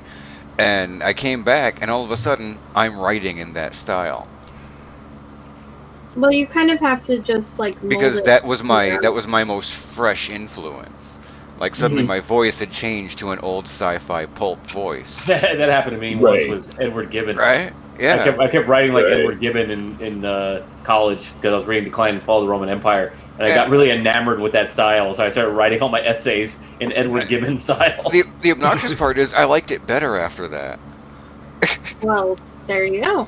and I came back, and all of a sudden, I'm writing in that style. Well, you kind of have to just like mold Because it that was to my your- most fresh influence. Like suddenly my voice had changed to an old sci-fi pulp voice. That happened to me Right. once with Edward Gibbon. Right? Yeah. I kept writing like Right. Edward Gibbon in college because I was reading Decline and Fall of the Roman Empire, and I Yeah. got really enamored with that style. So I started writing all my essays in Edward Gibbon style. The obnoxious part is I liked it better after that. Well, there you go.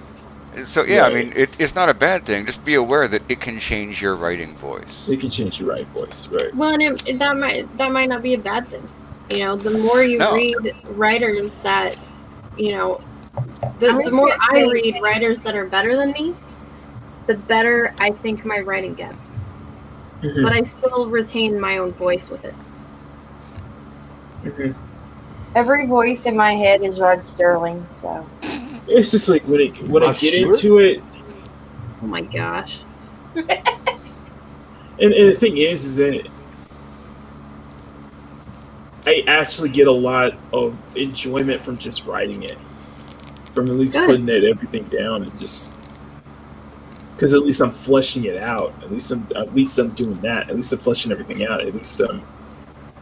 So yeah, Right. I mean it's not a bad thing. Just be aware that it can change your writing voice. It can change your right voice. Right. Well, and that might not be a bad thing. The more you No. read writers that, the I'm just more gonna I say- read writers that are better than me, the better I think my writing gets. Mhm. But I still retain my own voice with it. Mhm. Every voice in my head is Rod Sterling. So It's just like when I get into it, Oh my gosh. and the thing is that I actually get a lot of enjoyment from just writing it, from at least Good. putting everything down and just because at least I'm fleshing it out. At least I'm doing that. At least I'm fleshing everything out. At least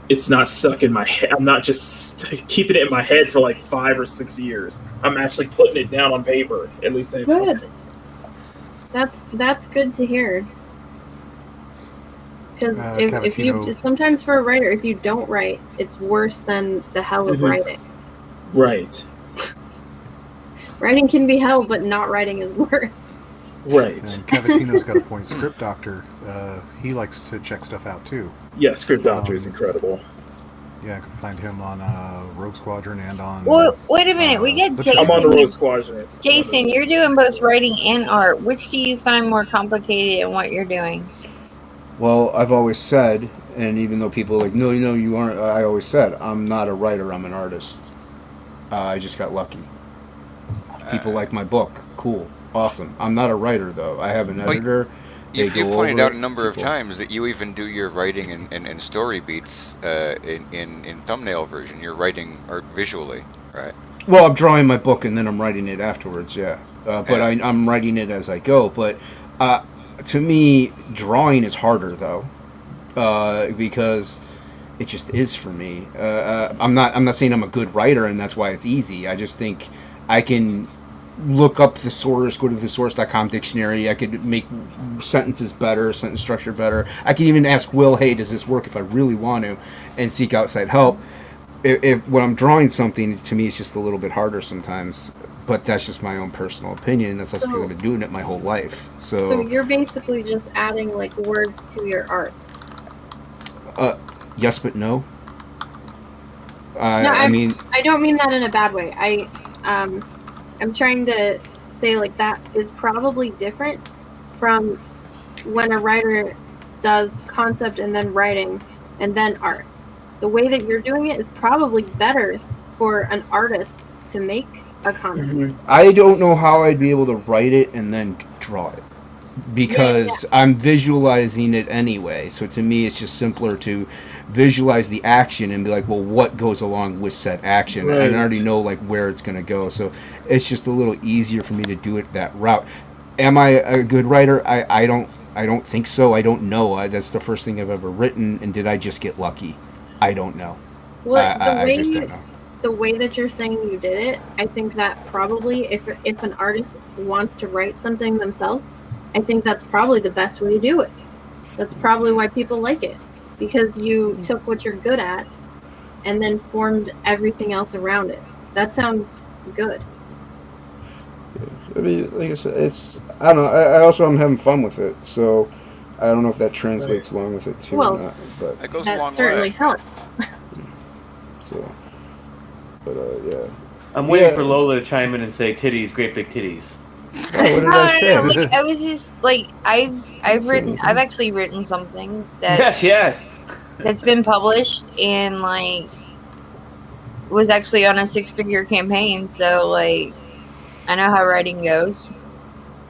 it's not stuck in my head. I'm not just keeping it in my head for like 5 or 6 years. I'm actually putting it down on paper. At least I have Good. something. That's good to hear. Because if you Cavatino. sometimes for a writer, if you don't write, it's worse than the hell of Mhm. writing. Right. Writing can be hell, but not writing is worse. Right. And Cavatino's got a point. Script Doctor, he likes to check stuff out too. Yeah, Script Doctor is incredible. Yeah, I can find him on Rogue Squadron and on. well, wait a minute. We get the- I'm on the Jason. Rogue Squadron. Jason, you're doing both writing and art. Which do you find more complicated in what you're doing? Well, I've always said, and even though people are like, no, you aren't, I always said, I'm not a writer, I'm an artist. I just got lucky. People like my book. Cool. Awesome. I'm not a writer, though. I have an Well, editor. They You go pointed over out it. a number of People- times that you even do your writing and story beats in thumbnail version. You're writing art visually, right? Well, I'm drawing my book and then I'm writing it afterwards, yeah. But Yeah. I'm writing it as I go. But to me, drawing is harder, though, because it just is for me. I'm not saying I'm a good writer and that's why it's easy. I just think I can look up the source, go to the source.com dictionary. I could make sentences better, sentence structure better. I can even ask Will, hey, does this work if I really want to, and seek outside help. If when I'm drawing something, to me, it's just a little bit harder sometimes. But that's just my own personal opinion. That's also because I've been doing it my whole life. So you're basically just adding like words to your art. Yes, but no. No, I mean, I don't mean that in a bad way. I'm trying to say like that is probably different from when a writer does concept and then writing and then art. The way that you're doing it is probably better for an artist to make a comic. Mhm. I don't know how I'd be able to write it and then draw it, because I'm visualizing it anyway. So to me, it's just simpler to visualize the action and be like, well, what goes along with said action? Right. And I already know like where it's going to go. So it's just a little easier for me to do it that route. Am I a good writer? I don't think so. I don't know. That's the first thing I've ever written. And did I just get lucky? I don't know. Well, I just don't know. the way that you're saying you did it, I think that probably if an artist wants to write something themselves, I think that's probably the best way to do it. That's probably why people like it, because you took what you're good at and then formed everything else around it. That sounds good. I mean, like I said, I don't know. I also am having fun with it, so I don't know if that translates along with it too Well, or not. But That goes a that long certainly way. helps. so, but yeah. I'm waiting for Lola to chime in and say titties, great big titties. Oh, what did I say? No. Like, I was just like, I've actually written something Yes. that's been published and like was actually on a 6-figure campaign. So like, I know how writing goes.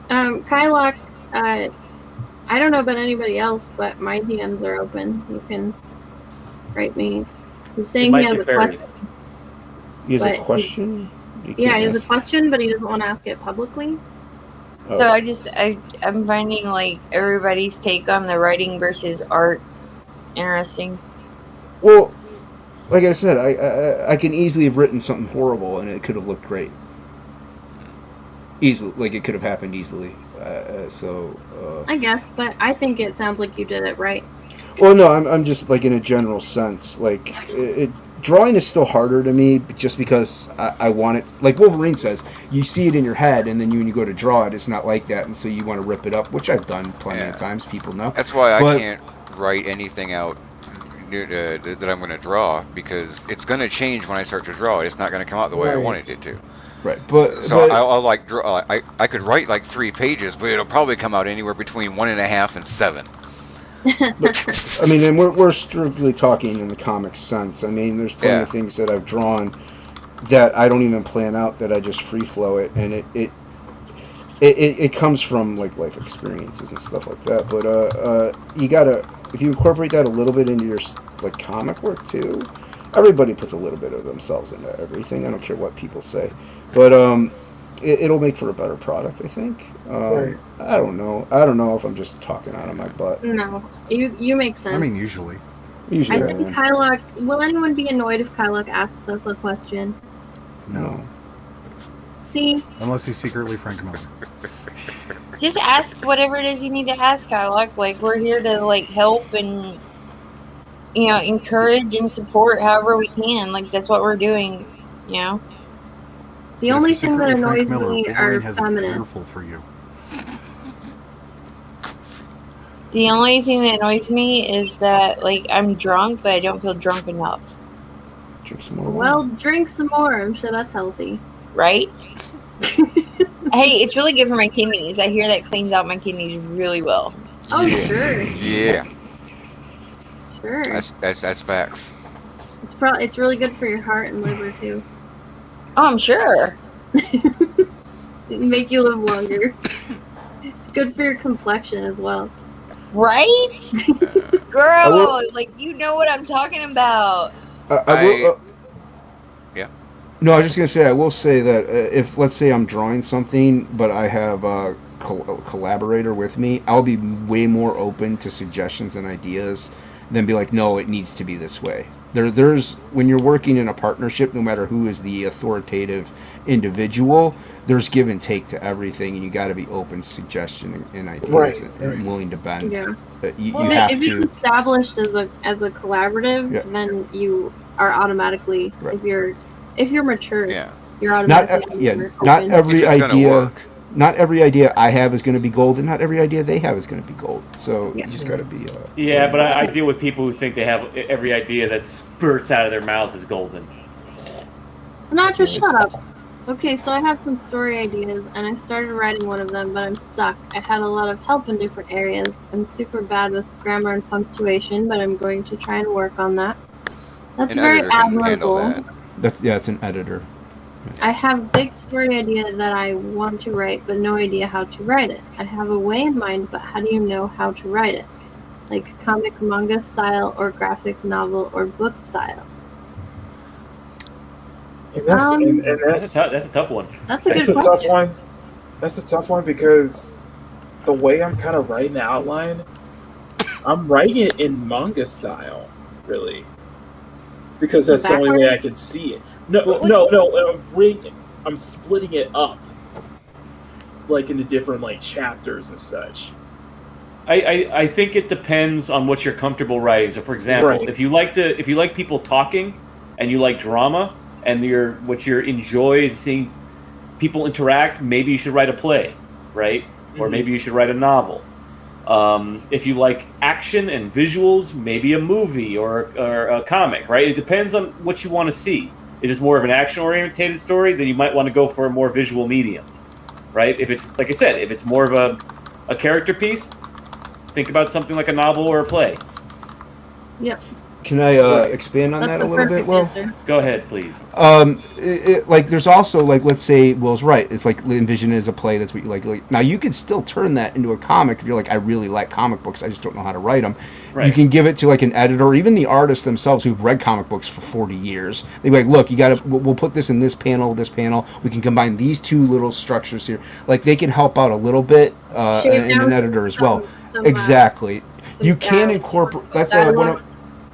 Kylock, I don't know about anybody else, but my DMs are open. You can write me. He's saying he has a question. He has a question? Yeah, he has a question, but he doesn't want to ask it publicly. Oh. So I'm finding like everybody's take on the writing versus art interesting. Well, like I said, I can easily have written something horrible and it could have looked great. Easily, like it could have happened easily. I guess, but I think it sounds like you did it right. Well, no, I'm just like in a general sense, like drawing is still harder to me just because I want it. Like Wolverine says, you see it in your head, and then when you go to draw it, it's not like that, and so you want to rip it up, which I've done plenty of times. People know. That's why I can't write anything out that I'm going to draw, because it's going to change when I start to draw it. It's not going to come out the way I wanted it to. Right, I'll like draw. I could write like 3 pages, but it'll probably come out anywhere between 1.5 and 7. But, I mean, and we're strictly talking in the comic sense. I mean, there's plenty of things that I've drawn that I don't even plan out, that I just free flow it, and it comes from like life experiences and stuff like that. But you gotta, if you incorporate that a little bit into your like comic work too. Everybody puts a little bit of themselves into everything. I don't care what people say, but it'll make for a better product, I think. Right. I don't know if I'm just talking out of my butt. No, you make sense. I mean, usually. I think Kylock. Will anyone be annoyed if Kylock asks us a question? No. See? Unless he's secretly Frank Miller. Just ask whatever it is you need to ask, Kylock. Like, we're here to like help and encourage and support however we can. Like, that's what we're doing, The only thing that annoys me are feminists. For you. The only thing that annoys me is that, like, I'm drunk, but I don't feel drunk enough. Drink some more. Well, drink some more. I'm sure that's healthy. Right? Hey, it's really good for my kidneys. I hear that cleans out my kidneys really well. Oh, sure. Yeah. Sure. That's facts. It's really good for your heart and liver too. Oh, I'm sure. Make you live longer. It's good for your complexion as well. Right? Girl, like, you know what I'm talking about. Yeah. No, I was just gonna say, I will say that if, let's say, I'm drawing something, but I have a collaborator with me, I'll be way more open to suggestions and ideas than be like, no, it needs to be this way. There's when you're working in a partnership, no matter who is the authoritative individual, there's give and take to everything, and you got to be open to suggestion and ideas and willing to bend. Yeah. You have if you're established as a collaborative, then you are automatically if you're mature, you're automatically not every idea. Not every idea I have is going to be gold, and not every idea they have is going to be gold. So you just got to be. But I deal with people who think they have every idea that spurts out of their mouth is golden. Not just shut up. Okay, so I have some story ideas, and I started writing one of them, but I'm stuck. I had a lot of help in different areas. I'm super bad with grammar and punctuation, but I'm going to try and work on that. That's very admirable. It's an editor. I have a big story idea that I want to write, but no idea how to write it. I have a way in mind, but how do you know how to write it? Like comic manga style, or graphic novel, or book style? And that's a tough one. That's a good question. That's a tough one because the way I'm kind of writing the outline, I'm writing it in manga style, really, because that's the only way I can see it. No. I'm splitting it up. like in the different like chapters and such. I think it depends on what you're comfortable writing. So, for example, Right. if you like people talking and you like drama and what you enjoy is seeing people interact, maybe you should write a play, right? Or maybe you should write a novel. If you like action and visuals, maybe a movie or a comic, right? It depends on what you want to see. If it's more of an action-oriented story, then you might want to go for a more visual medium, right? If it's, like I said, if it's more of a character piece, think about something like a novel or a play. Yep. Can I expand on that a little bit? Well, Answer. Go ahead, please. Like there's also like, let's say Will's right. It's like envision it as a play. That's what you like. Now you can still turn that into a comic if you're like, I really like comic books. I just don't know how to write them. Right. You can give it to like an editor or even the artists themselves who've read comic books for 40 years. They'd be like, look, you got to. We'll put this in this panel. We can combine these two little structures here. Like they can help out a little bit, and an editor as well. Exactly. You can incorporate. That's one of.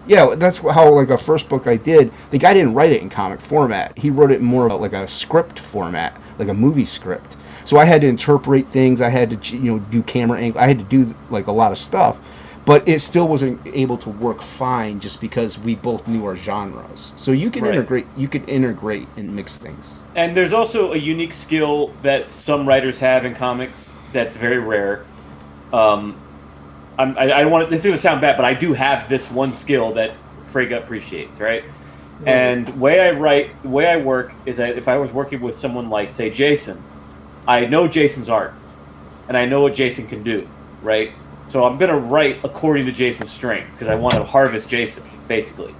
Yeah, that's how like a first book I did. The guy didn't write it in comic format. He wrote it more like a script format, like a movie script. So I had to interpret things. I had to do camera angle. I had to do like a lot of stuff, but it still wasn't able to work fine just because we both knew our genres. So you can integrate. You could integrate and mix things. And there's also a unique skill that some writers have in comics that's very rare. I don't want this is going to sound bad, but I do have this one skill that Frege appreciates, right? Mm-hmm. And the way I work is that if I was working with someone like, say, Jason, I know Jason's art, and I know what Jason can do, right? So I'm going to write according to Jason's strengths because I want to harvest Jason, basically.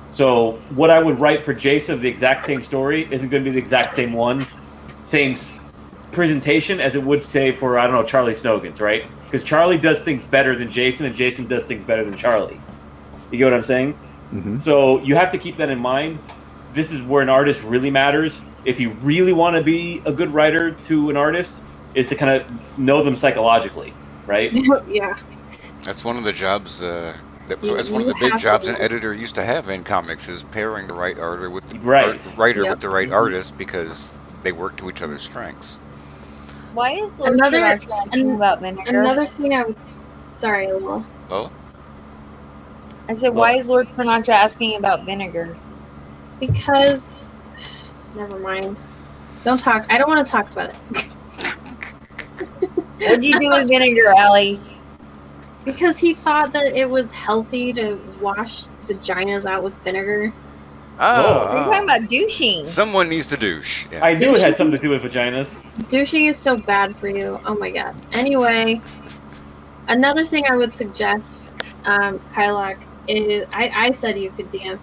So what I would write for Jason of the exact same story isn't going to be the exact same same presentation as it would say for, I don't know, Charlie Snogans, right? Because Charlie does things better than Jason, and Jason does things better than Charlie. You get what I'm saying? Mm-hmm. So you have to keep that in mind. This is where an artist really matters. If you really want to be a good writer to an artist, is to kind of know them psychologically, right? Yeah. That's one of the jobs. That's one of the big jobs an editor used to have in comics, is pairing the right writer with the writer with the right artist, because they work to each other's strengths. Why is Lord asking about vinegar? Another thing I would... Sorry, Lola. Oh? I said, why is Lord Sinatra asking about vinegar? Because... Never mind. Don't talk. I don't want to talk about it. What'd you do with vinegar, Allie? Because he thought that it was healthy to wash vaginas out with vinegar. Oh. We're talking about douching. Someone needs to douche. Yeah. I knew it had something to do with vaginas. Douching is so bad for you. Oh my god. Anyway, another thing I would suggest, Kylak, is... I said you could DM.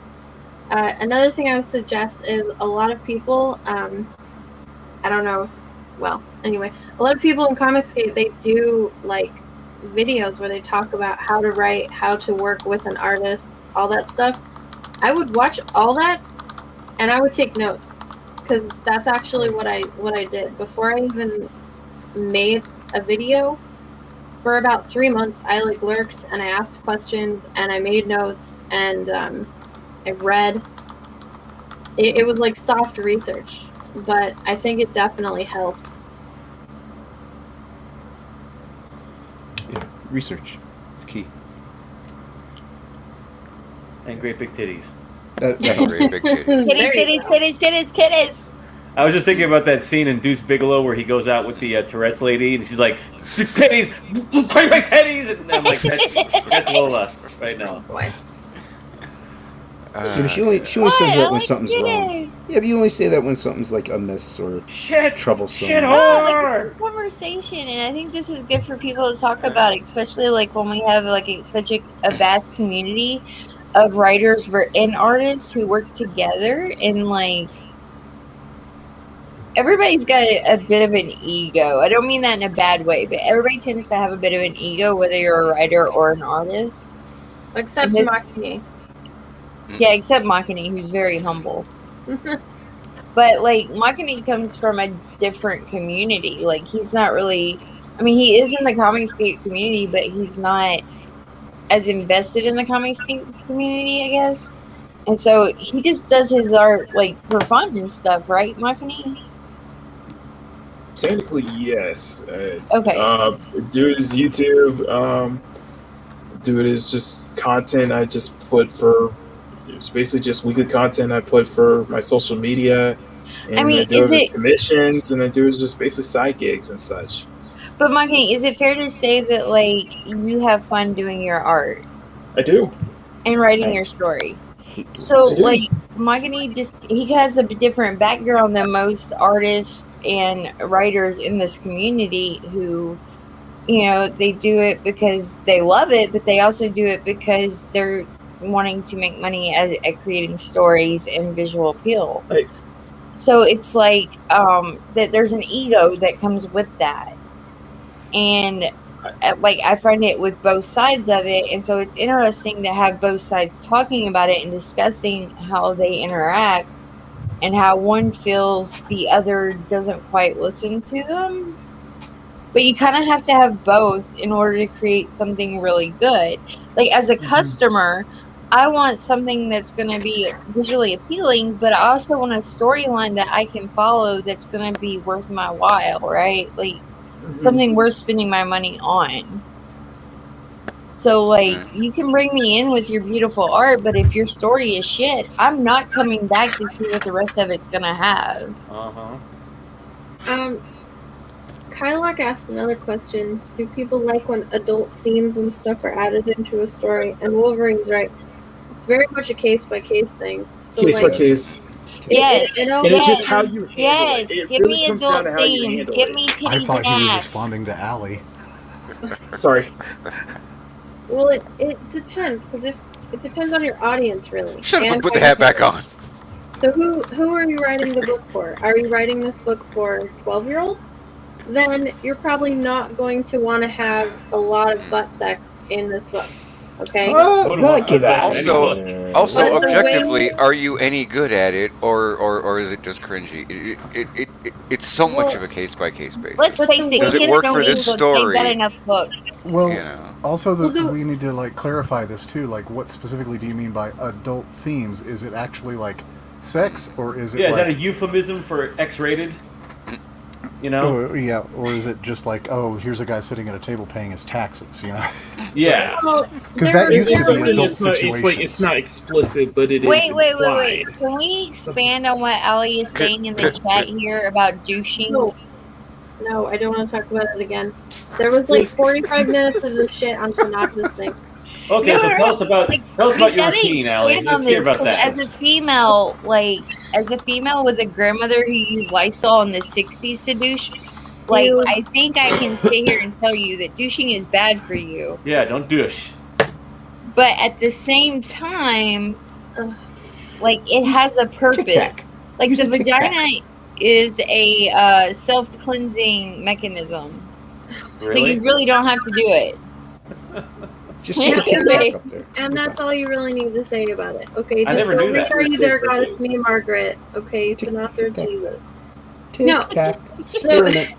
Another thing I would suggest is a lot of people, I don't know if... Well, anyway, a lot of people in Comicsgate, they do, like, videos where they talk about how to write, how to work with an artist, all that stuff. I would watch all that, and I would take notes, because that's actually what I did. Before I even made a video, for about 3 months, I like lurked, and I asked questions, and I made notes, and I read. It was like soft research, but I think it definitely helped. Yeah, research. It's key. And great big titties. Great big titties. Kitties. I was just thinking about that scene in Deuce Bigelow where he goes out with the Tourette's lady, and she's like, titties, great big titties, and I'm like, that's Lola right now. Yeah, she only says that when something's wrong. Yeah, but you only say that when something's like amiss or troublesome. Like conversation, and I think this is good for people to talk about, especially like when we have like such a vast community of writers and artists who work together, and like everybody's got a bit of an ego. I don't mean that in a bad way, but everybody tends to have a bit of an ego, whether you're a writer or an artist. Except Makini. Yeah, except Makini, who's very humble. But like Makini comes from a different community. Like he's not really, I mean, he is in the Comicsgate community, but he's not as invested in the Comicsgate community, I guess. And so he just does his art like for fun and stuff, right, Makini? Technically, yes. Okay. Do it as YouTube. Do it as just content I just put for. It's basically just weekly content I put for my social media, and I mean, I do is it as it? commissions, and I do it as just basically side gigs and such. But Mikey, is it fair to say that like you have fun doing your art I do. and writing I your story? hate doing So I do. like Magani he has a different background than most artists and writers in this community who, you know, they do it because they love it, but they also do it because they're wanting to make money at creating stories and visual appeal. Like, So it's like that there's an ego that comes with that. And like I find it with both sides of it, and so it's interesting to have both sides talking about it and discussing how they interact and how one feels the other doesn't quite listen to them. But you kind of have to have both in order to create something really good. Like as a customer, I want something that's going to be visually appealing, but I also want a storyline that I can follow that's going to be worth my while, right? Like something worth spending my money on. So like you can bring me in with your beautiful art, but if your story is shit, I'm not coming back to see what the rest of it's gonna have. Kylock asked another question. Do people like when adult themes and stuff are added into a story? And Wolverine's right. It's very much a case-by-case thing. So case like, by case. Yes. It And it's just how you handle it. It Give really me comes down adult to how you themes. handle Give it. me titties I thought and he was ass. responding to Allie. Sorry. Well, it depends, because it depends on your audience, really. Shut up and and put how the hat you back handle on. it. So who are you writing the book for? Are you writing this book for 12-year-olds? Then you're probably not going to want to have a lot of butt sex in this book. Okay? Not give that Also, But the objectively, way- are you any good at it, or is it just cringy? It's so much of a case by case basis. Let's face it, Does it kids work don't for read this books. They've got story? enough books. Well, You know. also Well, we need to like clarify this too. Like, what specifically do you mean by adult themes? Is it actually like sex, or is it Yeah, is like that a euphemism for X-rated? You know? Oh, yeah, or is it just like, oh, here's a guy sitting at a table paying his taxes, you know? Yeah. Well, Because that used to be adult It's not, situations. it's not explicit, but it is Wait. implied. Can we expand on what Ali is saying in the chat here about douching? No, I don't want to talk about it again. There was like 45 minutes of this shit on Tanaka's thing. Okay, so tell us about your gotta routine, Allie. expand on Let's hear this, about 'cause that. as a female, with a grandmother who used Lysol in the 60s to douche, like, Ew. I think I can sit here and tell you that douching is bad for you. Yeah, don't douche. But at the same time, like, it has a purpose. Like, Use the a Tic Tac. vagina is a self-cleansing mechanism. Really? So you really don't have to do it. Just take a Tic Tac up there. And that's all you really need to say about it. Okay, I just never go knew that. Are you there, It's Goddess me, Margaret? Okay, Tanaka, Tac. Jesus. Tic No. Tac. So, Experiment.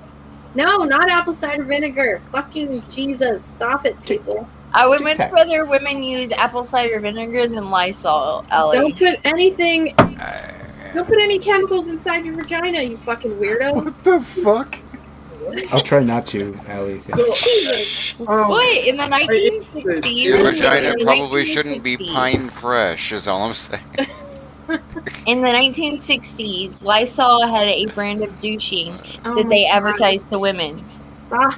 no, not apple cider vinegar. Fucking Jesus. Stop it, people. I would Tic much Tac. rather women use apple cider vinegar than Lysol, Ellie. Don't put anything. Don't put any chemicals inside your vagina, you fucking weirdos. What the fuck? I'll try not to, Allie. Jesus. What? In the 1960s? Your in vagina the probably shouldn't be 1960s, pine fresh, is all I'm saying. In the 1960s, Lysol had a brand of douching Oh that my they God. advertised to women. Stop.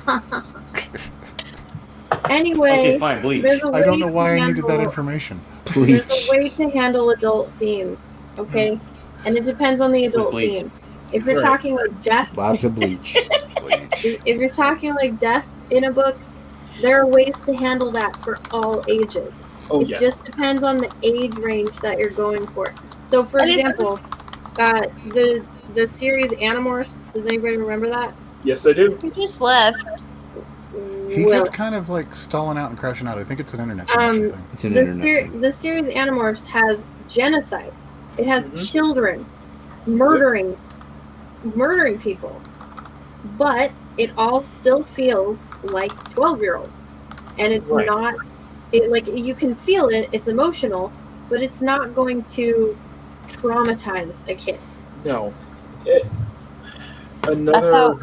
Anyway, Okay, fine, bleach. there's a way I don't know to why I needed that handle- information. There's Bleach. a way to handle adult themes, okay? And it depends on the adult bleach. theme. If you're Right. talking like death, Lots of bleach. if you're talking like death in a book, there are ways to handle that for all ages. Oh, It yeah. just depends on the age range that you're going for. So, for That is- example, the series Animorphs. Does anybody remember that? Yes, I do. You just left. He Well, kept kind of like stalling out and crashing out. I think it's an internet connection thing. It's an internet thing. the series Animorphs has genocide. It has Mhm. children murdering people, but it all still feels like 12-year-olds, and it's Right. not. It like you can feel it. It's emotional, but it's not going to traumatize a kid. No. I Another. thought-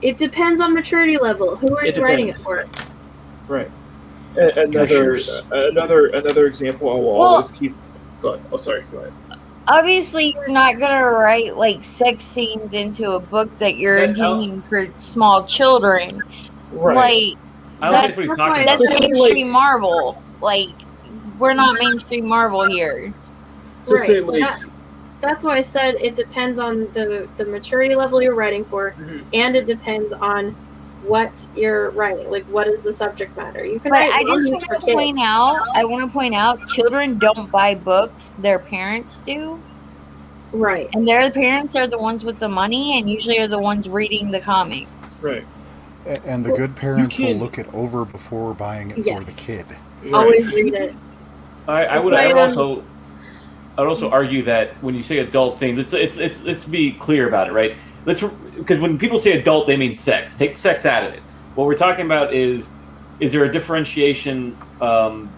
It depends on maturity level. Who are you writing it for? Right. Another example I will always keep. Go ahead. Oh, sorry. Go ahead. Obviously, you're not gonna write like sex scenes into a book that you're intending for small children. Right. Like that's mainstream Marvel. Like we're not mainstream Marvel here. So say like. That's why I said it depends on the maturity level you're writing for, and it depends on what you're writing. Like, what is the subject matter? You can. But I just want to point out. I want to point out, children don't buy books; their parents do. Right. And their parents are the ones with the money, and usually are the ones reading the comics. Right. And the good parents will look it over before buying it for the kid. Right. Always read it. I would also argue that when you say adult themes, let's be clear about it, right? Because when people say adult, they mean sex. Take sex out of it. What we're talking about is there a differentiation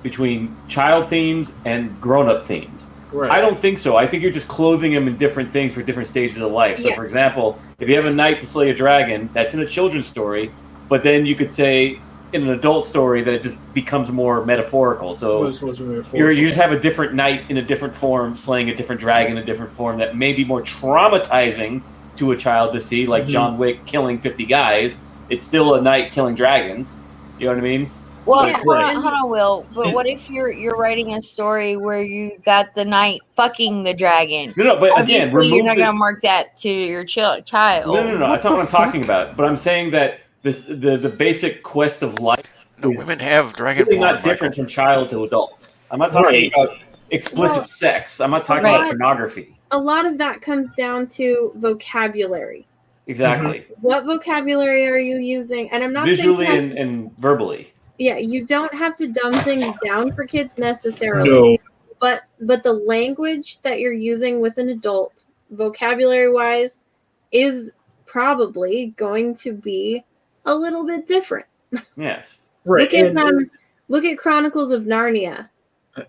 between child themes and grown-up themes? Right. I don't think so. I think you're just clothing them in different things for different stages of life. So, for example, if you have a knight to slay a dragon, that's in a children's story, but then you could say in an adult story that it just becomes more metaphorical. So you just have a different knight in a different form slaying a different dragon in a different form that may be more traumatizing to a child to see, like John Wick killing 50 guys. It's still a knight killing dragons. You know what I mean? Well, hold on, Will. But what if you're writing a story where you got the knight fucking the dragon? No, but again, you're not going to mark that to your child. No. That's not what I'm talking about. But I'm saying that the basic quest of life is women have dragon really porn, not different from child to adult. I'm not talking about explicit sex. I'm not talking about pornography. A lot of that comes down to vocabulary. Exactly. What vocabulary are you using? And I'm not visually saying and verbally. Yeah, you don't have to dumb things down for kids necessarily. No. But the language that you're using with an adult, vocabulary-wise, is probably going to be a little bit different. Yes. Right. Look at Chronicles of Narnia.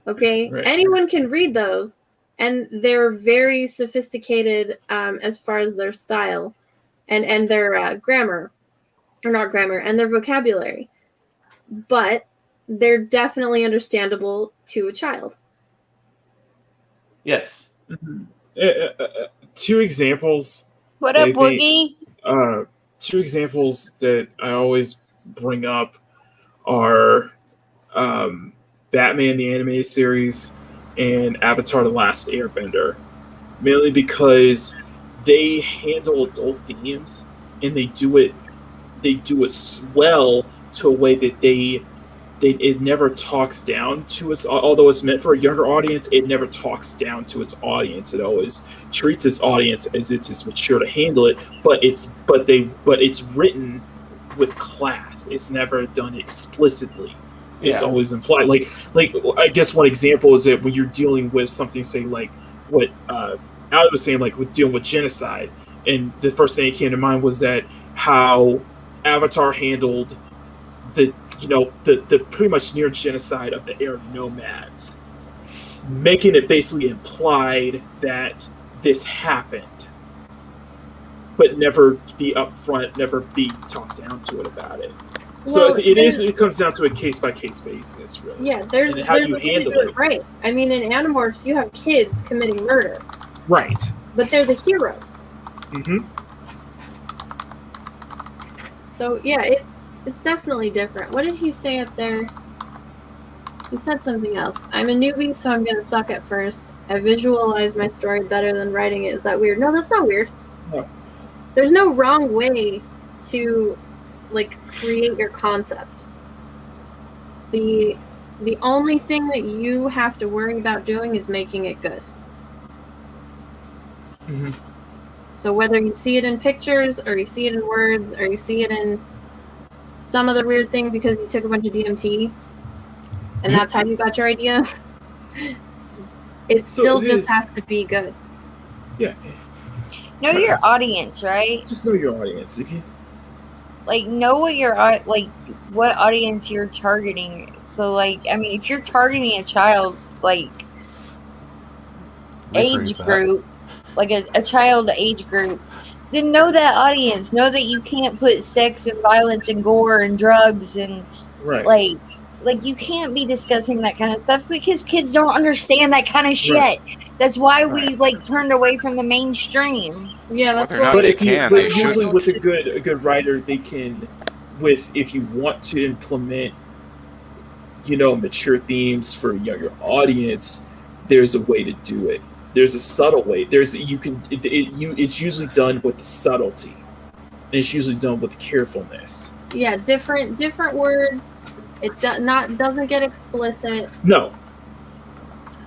Okay? Right. Anyone can read those, and they're very sophisticated as far as their style and their grammar. Or not grammar, and their vocabulary. But they're definitely understandable to a child. Yes. Two examples. What up, Boogie? Two examples that I always bring up are Batman the Animated Series and Avatar The Last Airbender. Mainly because they handle adult themes and they do it well to a way that it never talks down to its, although it's meant for a younger audience, it never talks down to its audience. It always treats its audience as it's mature to handle it, but it's written with class. It's never done explicitly. It's always implied. Like I guess one example is that when you're dealing with something, say like what Allie was saying, like with dealing with genocide, and the first thing that came to mind was that how Avatar handled the pretty much near genocide of the Arab nomads, making it basically implied that this happened, but never be upfront, never be talked down to it about it. So it comes down to a case by case basis, really. Yeah, there's how you handle it. Right. I mean, in Animorphs, you have kids committing murder. Right. But they're the heroes. Mm-hmm. So yeah, it's definitely different. What did he say up there? He said something else. I'm a newbie, so I'm gonna suck at first. I visualize my story better than writing it. Is that weird? No, that's not weird. No. There's no wrong way to create your concept. The only thing that you have to worry about doing is making it good. Mm-hmm. So whether you see it in pictures, or you see it in words, or you see it in some other weird thing because you took a bunch of DMT, and that's how you got your idea, it still just has to be good. Yeah. Know your audience, right? Just know your audience. Know what audience you're targeting. So, if you're targeting a child, age group, a child age group, then know that audience. Know that you can't put sex and violence and gore and drugs and Right. like you can't be discussing that kind of stuff because kids don't understand that kind of shit. Right. That's why we like turned away from the mainstream. Yeah, that's Whether or not why. But they if you, can, but they usually should. with a good writer, they can, if you want to implement, mature themes for a younger audience, there's a way to do it. There's a subtle way. It's usually done with subtlety, and it's usually done with carefulness. Yeah, different words. It doesn't get explicit. No,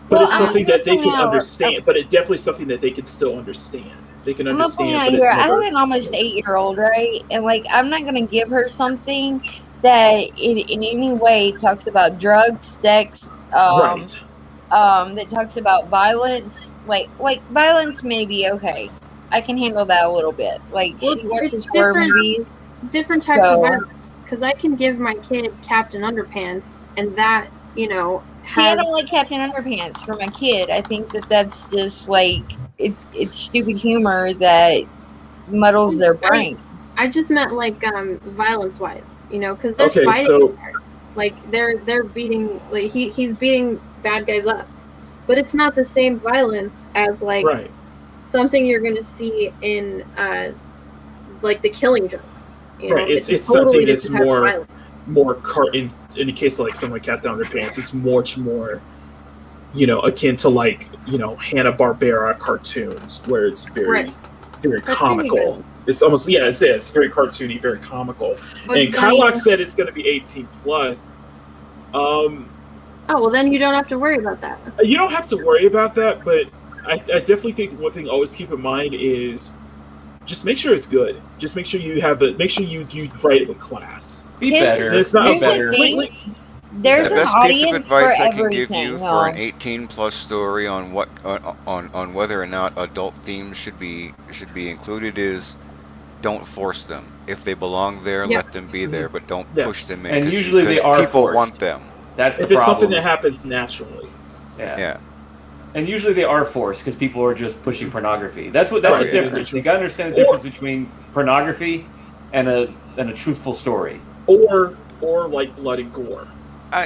but Well, it's something that they can point out- understand. But it's definitely something that they can still understand. They can I'm gonna point understand, out but it's here, I have never. an almost 8-year-old, right? And like, I'm not gonna give her something that in any way talks about drugs, sex, Right. that talks about violence. Like violence may be okay. I can handle that a little bit. Like Well, she it's watches horror different. movies. Different types So- of violence. Because I can give my kid Captain Underpants, and that See, I has. don't like Captain Underpants for my kid. I think that's just like it's stupid humor that muddles their brain. I just meant like violence wise, because there's Okay, fighting. so Like they're beating, like he's beating bad guys up, but it's not the same violence as like right. something you're gonna see in like The Killing Joke. Right, it's a something that's different type of violence. more in the case of like something like Captain Underpants, it's much more, akin to like Hanna-Barbera cartoons where it's very Right. very Cartoony comical. violence. It's almost it's very cartoony, very comical. But And it's not Kylock even- said it's going to be 18 plus. Oh well, then you don't have to worry about that. You don't have to worry about that, but I definitely think one thing always keep in mind is just make sure it's good. Just make sure you make sure you write it with class. Be Here's- better. And it's not Be here's the better. thing. There's The an best piece of audience advice for I can everything. give you though. for an 18-plus story on what on whether or not adult themes should be included is don't force them. If they belong there, Yep. let them be there, but don't Yeah. push them in. And 'cause- usually they because are people forced. want them. That's the If it's problem. something that happens naturally. Yeah. And usually they are forced because people are just pushing pornography. That's Right, the yeah, difference. yeah. You gotta understand the difference between pornography and a truthful story. Or like blood and gore.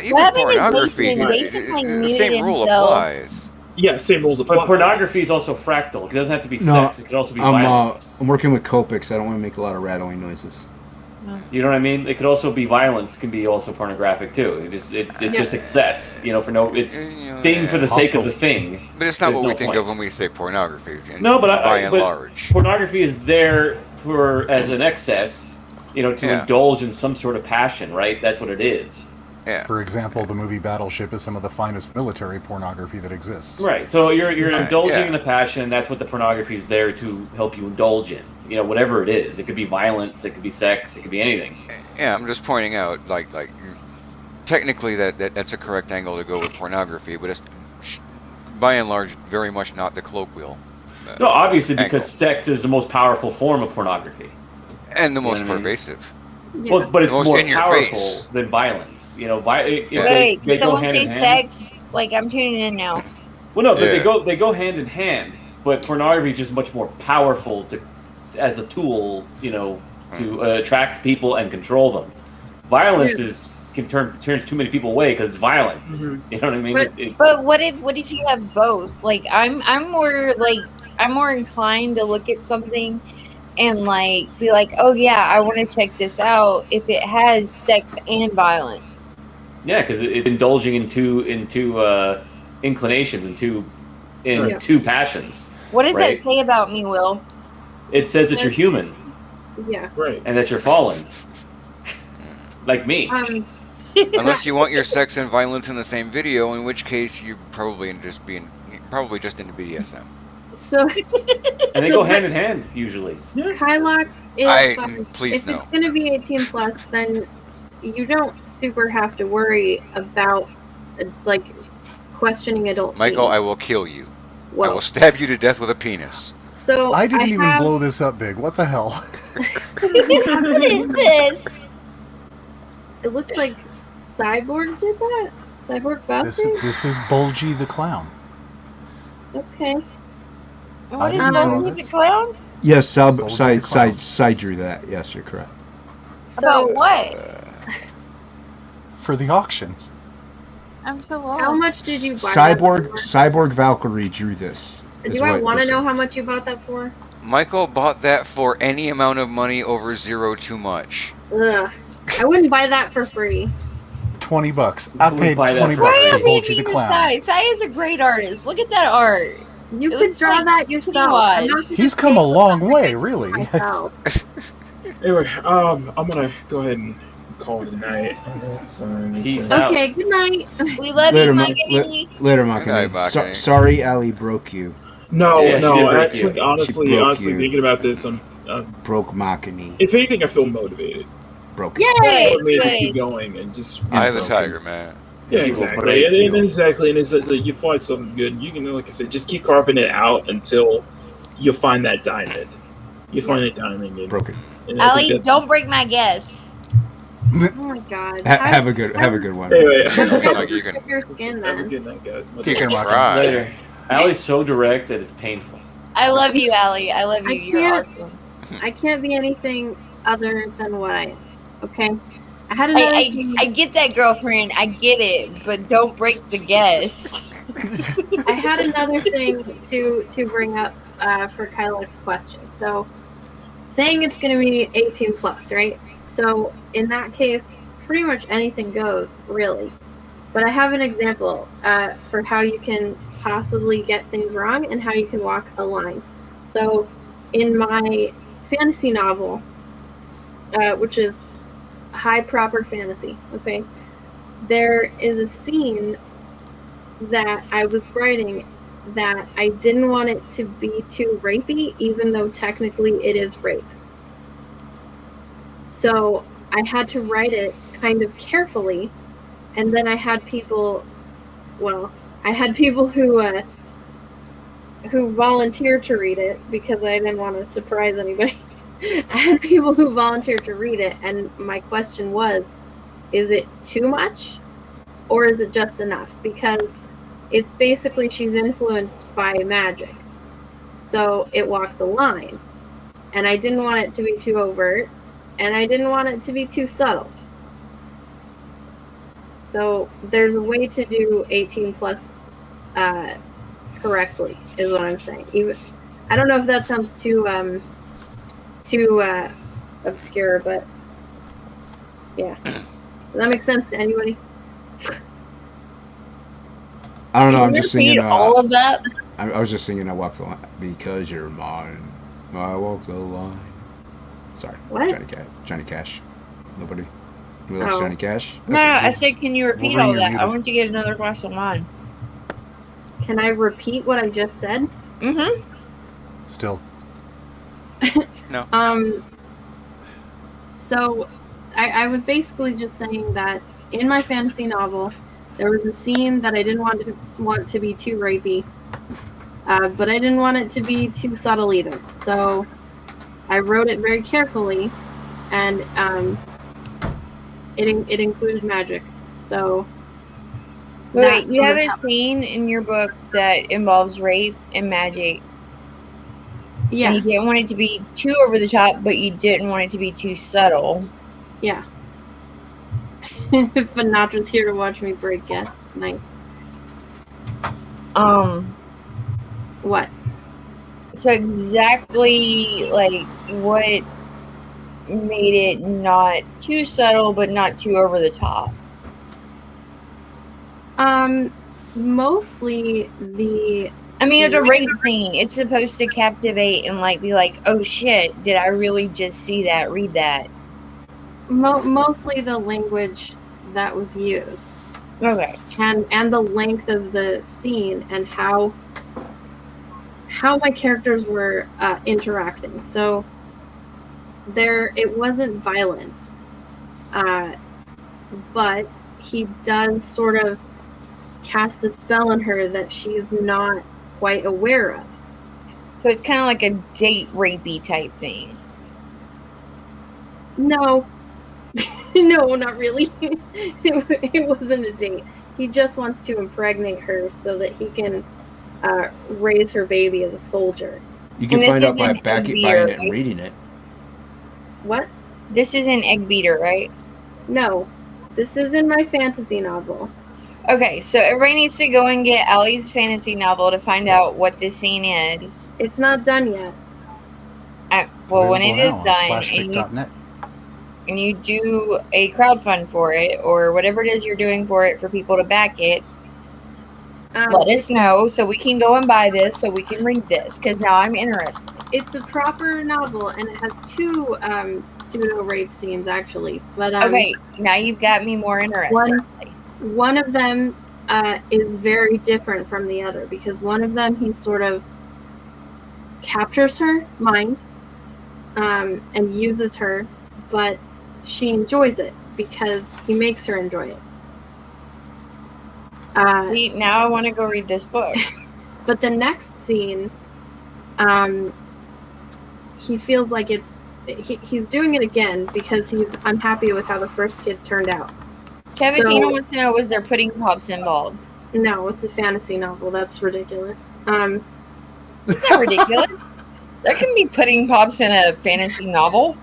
Even What happened to pornography, Jason? Jason's, like, the muted same rule himself. applies. Yeah, same rules apply. But pornography is also fractal. It doesn't have to be No, sex. It could also be violence. I'm working with Copic, so I don't want to make a lot of rattling noises. You know what I mean? It could also be violence. Can be also pornographic too. It just excess. For no. It's thing for the sake of the thing. But it's not There's what we no think point. of when we say pornography. No, but by and large. pornography is there as an excess. To Yeah. indulge in some sort of passion, right? That's what it is. Yeah. For example, the movie Battleship is some of the finest military pornography that exists. Right. So you're indulging yeah. in the passion. That's what the pornography is there to help you indulge in. Whatever it is. It could be violence. It could be sex. It could be anything. Yeah, I'm just pointing out, like technically that's a correct angle to go with pornography, but it's by and large very much not the colloquial. No, obviously because angle. sex is the most powerful form of pornography. And the most what I mean? pervasive. Yeah. Well, but it's Most more in your powerful face. than violence. Wait, They go someone hand say in hand. sex? Like I'm tuning in now. Well, no, but Yeah. they go hand in hand. But pornography is just much more powerful as a tool, to attract people and control them. Violence turns too many people away because it's violent. Mhm. You know what I mean? But- But what if you have both? Like I'm more inclined to look at something and like be like, oh yeah, I want to check this out if it has sex and violence. Yeah, because it's indulging in two inclinations, in two passions. What does Right. that say about me, Will? It says that you're human Yeah. Right. and that you're fallen, like me. Unless you want your sex and violence in the same video, in which case you're probably just into BDSM. So And they go hand in hand usually. Kylock, Please if no. it's gonna be 18 plus, then you don't super have to worry about like questioning adult Michael, I themes. will kill you. I Well, will stab you to death with a penis. so I didn't even have- blow this up big. What the hell? What is this? It looks like Cyborg did that. Cyborg This Valkyrie. this is Bulgy the Clown. Okay. What is didn't wrong draw with the this. clown? Yes, Hold your clown. side drew that. Yes, you're correct. About So what? For the auction. I'm so lost. how much did you buy that Cyborg Valkyrie drew this. for? is Do I what want to this know is. how much you bought that for? Michael bought that for any amount of money over zero too much. Ugh. I wouldn't buy that for free. $20. I Who would paid buy that $20 for Why free? are for you Bulgy the being this Clown. guy? Sai is a great artist. Look at that art. You It could looks draw like that yourself. I'm not gonna He's come pay a for long something way, I really. did myself. Anyway, I'm gonna go ahead and call it a night. Peace out. Okay, good night. We love Later, you, Ma- Maggie. later, Good night, Makani. Makani. Sorry, Ali broke you. No, Yeah, she did break actually, you. honestly, She broke you. thinking about this, I'm Broke Makani. if anything, I feel motivated. Broke. Yay! Motivated to Good. keep going and just Eye of the something. tiger, man. Yeah, She will exactly. break And you. exactly, and it's like you find something good. You can, like I said, just keep carving it out until you find that diamond. You find a diamond. And, Broke it. and I think Ali, that's- don't break my guest. Oh my god. Have a good one. Anyway, Like you can- Your skin have a then. good night, guys. Much Take care, love. Makani. Try. Later. Allie's so direct that it's painful. I love you, Ali. I love you. I You're can't- awesome. I can't be anything other than what I am. Okay? I had another thing. I get that, girlfriend. I get it, but don't break the guest. I had another thing to bring up for Kyle's question. So, saying it's going to be 18 plus, right? So, in that case, pretty much anything goes, really. But I have an example for how you can possibly get things wrong and how you can walk a line. So, in my fantasy novel, which is high proper fantasy, okay, there is a scene that I was writing that I didn't want it to be too rapey, even though technically it is rape. So I had to write it kind of carefully, and then I had people who volunteered to read it because I didn't want to surprise anybody. I had people who volunteered to read it, and my question was, is it too much or is it just enough? Because it's basically she's influenced by magic. So it walks a line. And I didn't want it to be too overt, and I didn't want it to be too subtle. So there's a way to do 18 plus correctly, is what I'm saying. Even I don't know if that sounds too obscure, but yeah. Does that make sense to anybody? I don't know. Can I'm you just repeat singing. all of that? I was just singing. I walk the line because you're mine. I walk the line. Sorry, What? Johnny Cash. Nobody. Who likes Oh. Johnny Cash? No, I said, can you repeat Wolverine, all you're that? I muted. want to get another glass of wine. Can I repeat what I just said? Mm-hmm. Still. So I was basically just saying that in my fantasy novel, there was a scene that I didn't want to be too rapey, but I didn't want it to be too subtle either. So I wrote it very carefully, and it included magic. So Wait, that's you sort have of a how- scene in your book that involves rape and magic. Yeah, And you didn't want it to be too over the top, but you didn't want it to be too subtle. yeah. Finatra's here to watch me break guests. Nice. What? So exactly like what made it not too subtle, but not too over the top. Mostly the I mean, it's a rape scene. It's supposed to captivate and like be like, oh shit, did I really just see that? Read that. mostly the language that was used, Okay. and the length of the scene and how my characters were interacting. So it wasn't violent, but he does sort of cast a spell on her that she's not quite aware of. So it's kind of like a date rapey type thing. No, no, not really. It wasn't a date. He just wants to impregnate her so that he can raise her baby as a soldier. You can And this find out by isn't Egg buying Beater, it and right? reading it. What? This isn't Egg Beater, right? No. This is in my fantasy novel. Okay, so everybody needs to go and get Allie's fantasy novel to find out what this scene is. It's not done yet. Well, when it Available is now on done /fic.net. and you do a crowdfund for it or whatever it is you're doing for it for people to back it, let us know so we can go and buy this so we can read this because now I'm interested. It's a proper novel and it has 2 pseudo rape scenes actually. But Okay, now you've got me more interested. One of them is very different from the other because one of them he sort of captures her mind and uses her, but she enjoys it because he makes her enjoy it. Now I want to go read this book. But the next scene, he feels like he's doing it again because he's unhappy with how the first kid turned out. Cavatina wants to know, was there pudding pops involved? No, it's a fantasy novel. That's ridiculous. It's not ridiculous. There can be pudding pops in a fantasy novel.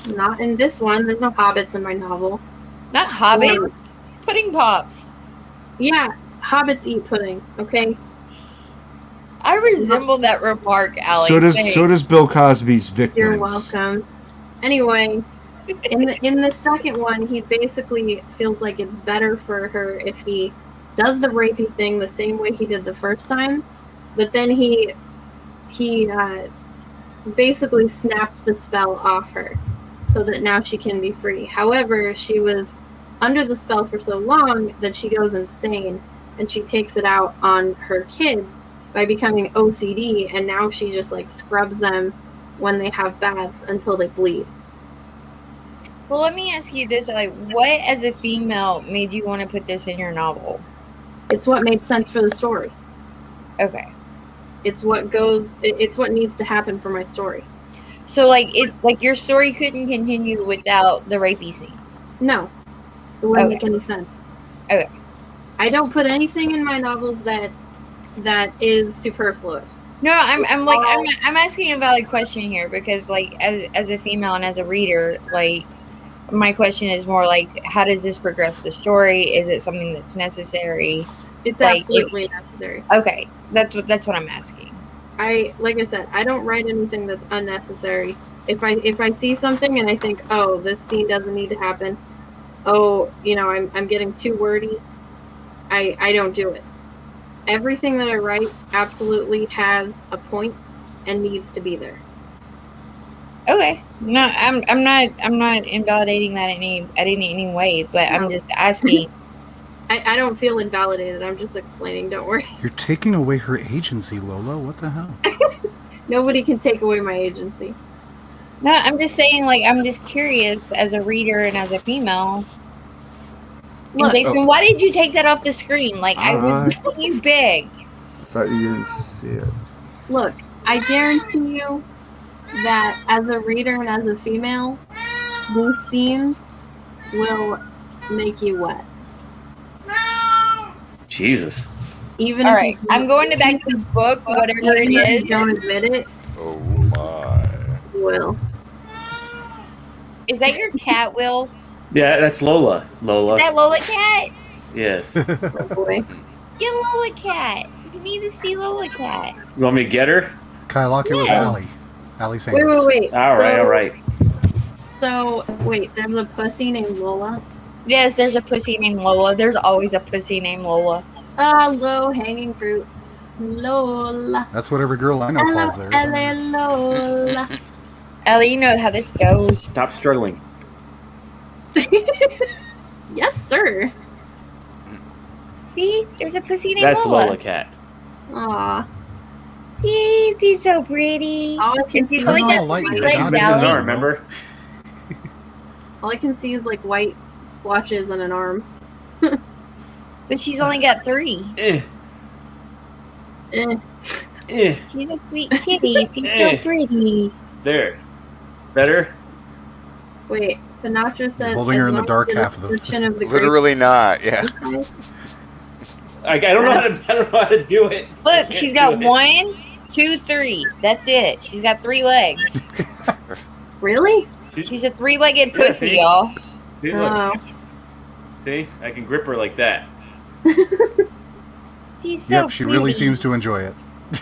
Not in this one. There's no hobbits in my novel. Not hobbits. Pudding pops. Yeah, hobbits eat pudding, okay? I resemble that remark, Alex. So does Bill Cosby's Victims. You're welcome. Anyway, in the second one, he basically feels like it's better for her if he does the rapey thing the same way he did the first time, but then he basically snaps the spell off her so that now she can be free. However, she was under the spell for so long that she goes insane and she takes it out on her kids by becoming OCD, and now she just like scrubs them when they have baths until they bleed. Well, let me ask you this, like, what as a female made you want to put this in your novel? It's what made sense for the story. Okay. It's what needs to happen for my story. So like your story couldn't continue without the rapey scenes. No. It wouldn't make any sense. Okay. I don't put anything in my novels that is superfluous. No, I'm asking a valid question here because like as a female and as a reader, like my question is more like, how does this progress the story? Is it something that's necessary? It's absolutely necessary. Okay, that's what I'm asking. Like I said, I don't write anything that's unnecessary. If I see something and I think, oh, this scene doesn't need to happen, oh, I'm getting too wordy, I don't do it. Everything that I write absolutely has a point and needs to be there. Okay. No, I'm not invalidating that in any way, but no. I'm just asking. I don't feel invalidated. I'm just explaining. Don't worry. You're taking away her agency, Lola. What the hell? Nobody can take away my agency. No, I'm just saying, like, I'm just curious as a reader and as a female. Look, and Jason, why did you take that off the screen? Like, I was making you big. I thought you didn't see it. Look, I guarantee you that as a reader and as a female, these scenes will make you wet. Jesus. Even all if right, I'm going to back the book, whatever it is. You don't admit it. Oh my. Will. Is that your cat, Will? Yeah, that's Lola. Lola. Is that Lola Cat? Yes. Oh boy. Get Lola Cat. You need to see Lola Cat. You want me to get her? Kylock, it was Allie. Allie Sanders. Wait. All right. So, wait, there's a pussy named Lola? Yes, there's a pussy named Lola. There's always a pussy named Lola. Low-hanging fruit. Lola. That's what every girl I know calls theirs. Lola. Ellie, you know how this goes. Stop struggling. Yes, sir. See? There's a pussy named That's Lola. Lola Cat. Aw. He's so pretty. All I can see He's only got light three your legs, God, Allie. Remember? All I can see is like white splotches on an arm. But she's only got 3. Eh. She's a sweet kitty. She's so pretty. There. Better? Wait, Sinatra said holding her in the dark half of the literally not, yeah. I don't know how to do it. Look, she's got 1, 2, 3. That's it. She's got 3 legs. Really? She's a 3-legged Yeah, pussy, see? y'all. See, look. Oh. See? I can grip her like that. She's so Yep, she really pretty. seems to enjoy it.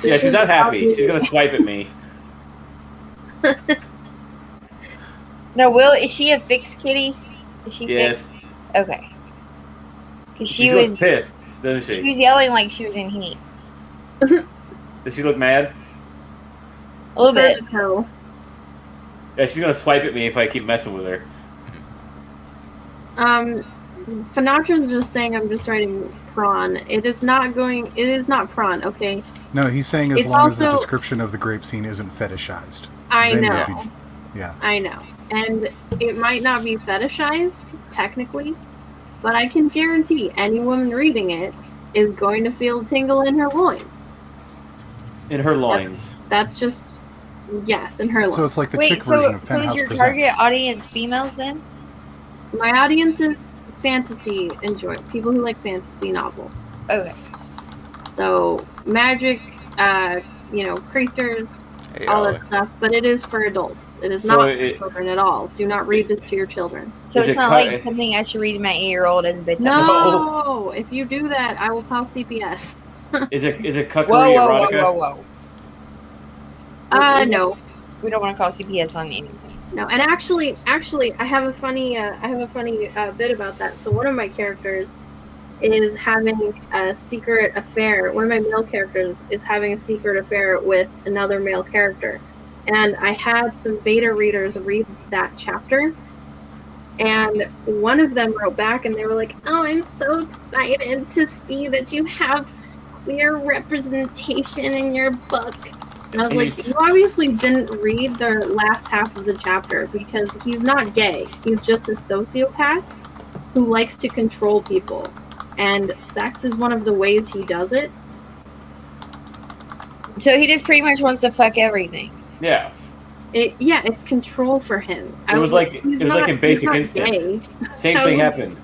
Yeah, she's not happy. She's gonna swipe at me. No, Will, is she a fixed kitty? Is she Yes. fixed? Okay. Because She looks pissed, doesn't she she? was yelling like she was in heat. Does she look mad? A little bit. Hard to tell. Yeah, she's gonna swipe at me if I keep messing with her. Finatra's just saying I'm just writing prawn. It is not prawn, okay? No, he's saying as It's long as the also- description of the grape scene isn't fetishized. I Then know. you'll be- yeah. I know. And it might not be fetishized, technically, but I can guarantee any woman reading it is going to feel a tingle in her loins. In her loins. That's just, yes, in her loins. So it's like the Wait, chick so version of is Penthouse your Presents. target audience females then? My audience is fantasy people who like fantasy novels. Okay. So magic, creatures, Hey, all Alec. that stuff, but it is for adults. It is So not it- for children at all. Do not read this to your children. So Is it's it not cut- like something I should read to my 8-year-old as a bedtime. No! If you do that, I will call CPS. Is it cuckery Whoa, whoa, whoa, erotica? whoa, whoa. No. We don't want to call CPS on anything. No, and actually, I have a funny bit about that. So one of my characters is having a secret affair. One of my male characters is having a secret affair with another male character, and I had some beta readers read that chapter, and one of them wrote back, and they were like, "Oh, I'm so excited to see that you have queer representation in your book." And I was like, you obviously didn't read the last half of the chapter because he's not gay. He's just a sociopath who likes to control people. And sex is one of the ways he does it. So he just pretty much wants to fuck everything. Yeah. It's control for him. It was like in Basic Instinct. Gay. Same thing happened.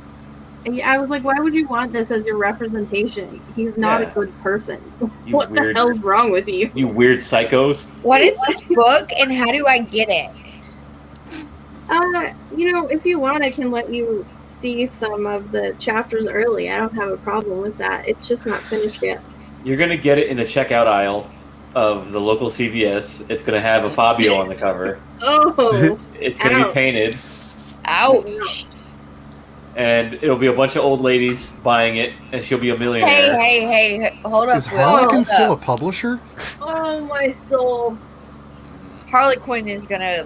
I was like, why would you want this as your representation? He's not Yeah. a good person. You What the weird- hell's wrong with you? You weird psychos. What is this book and how do I get it? If you want, I can let you see some of the chapters early. I don't have a problem with that. It's just not finished yet. You're gonna get it in the checkout aisle of the local CVS. It's gonna have a Fabio on the cover. Oh, It's gonna Ow. be painted, Ouch. and it'll be a bunch of old ladies buying it, and she'll be a millionaire. Hey, hold up. Is Will, Harlequin hold still a up. publisher? oh my soul! Harlequin is gonna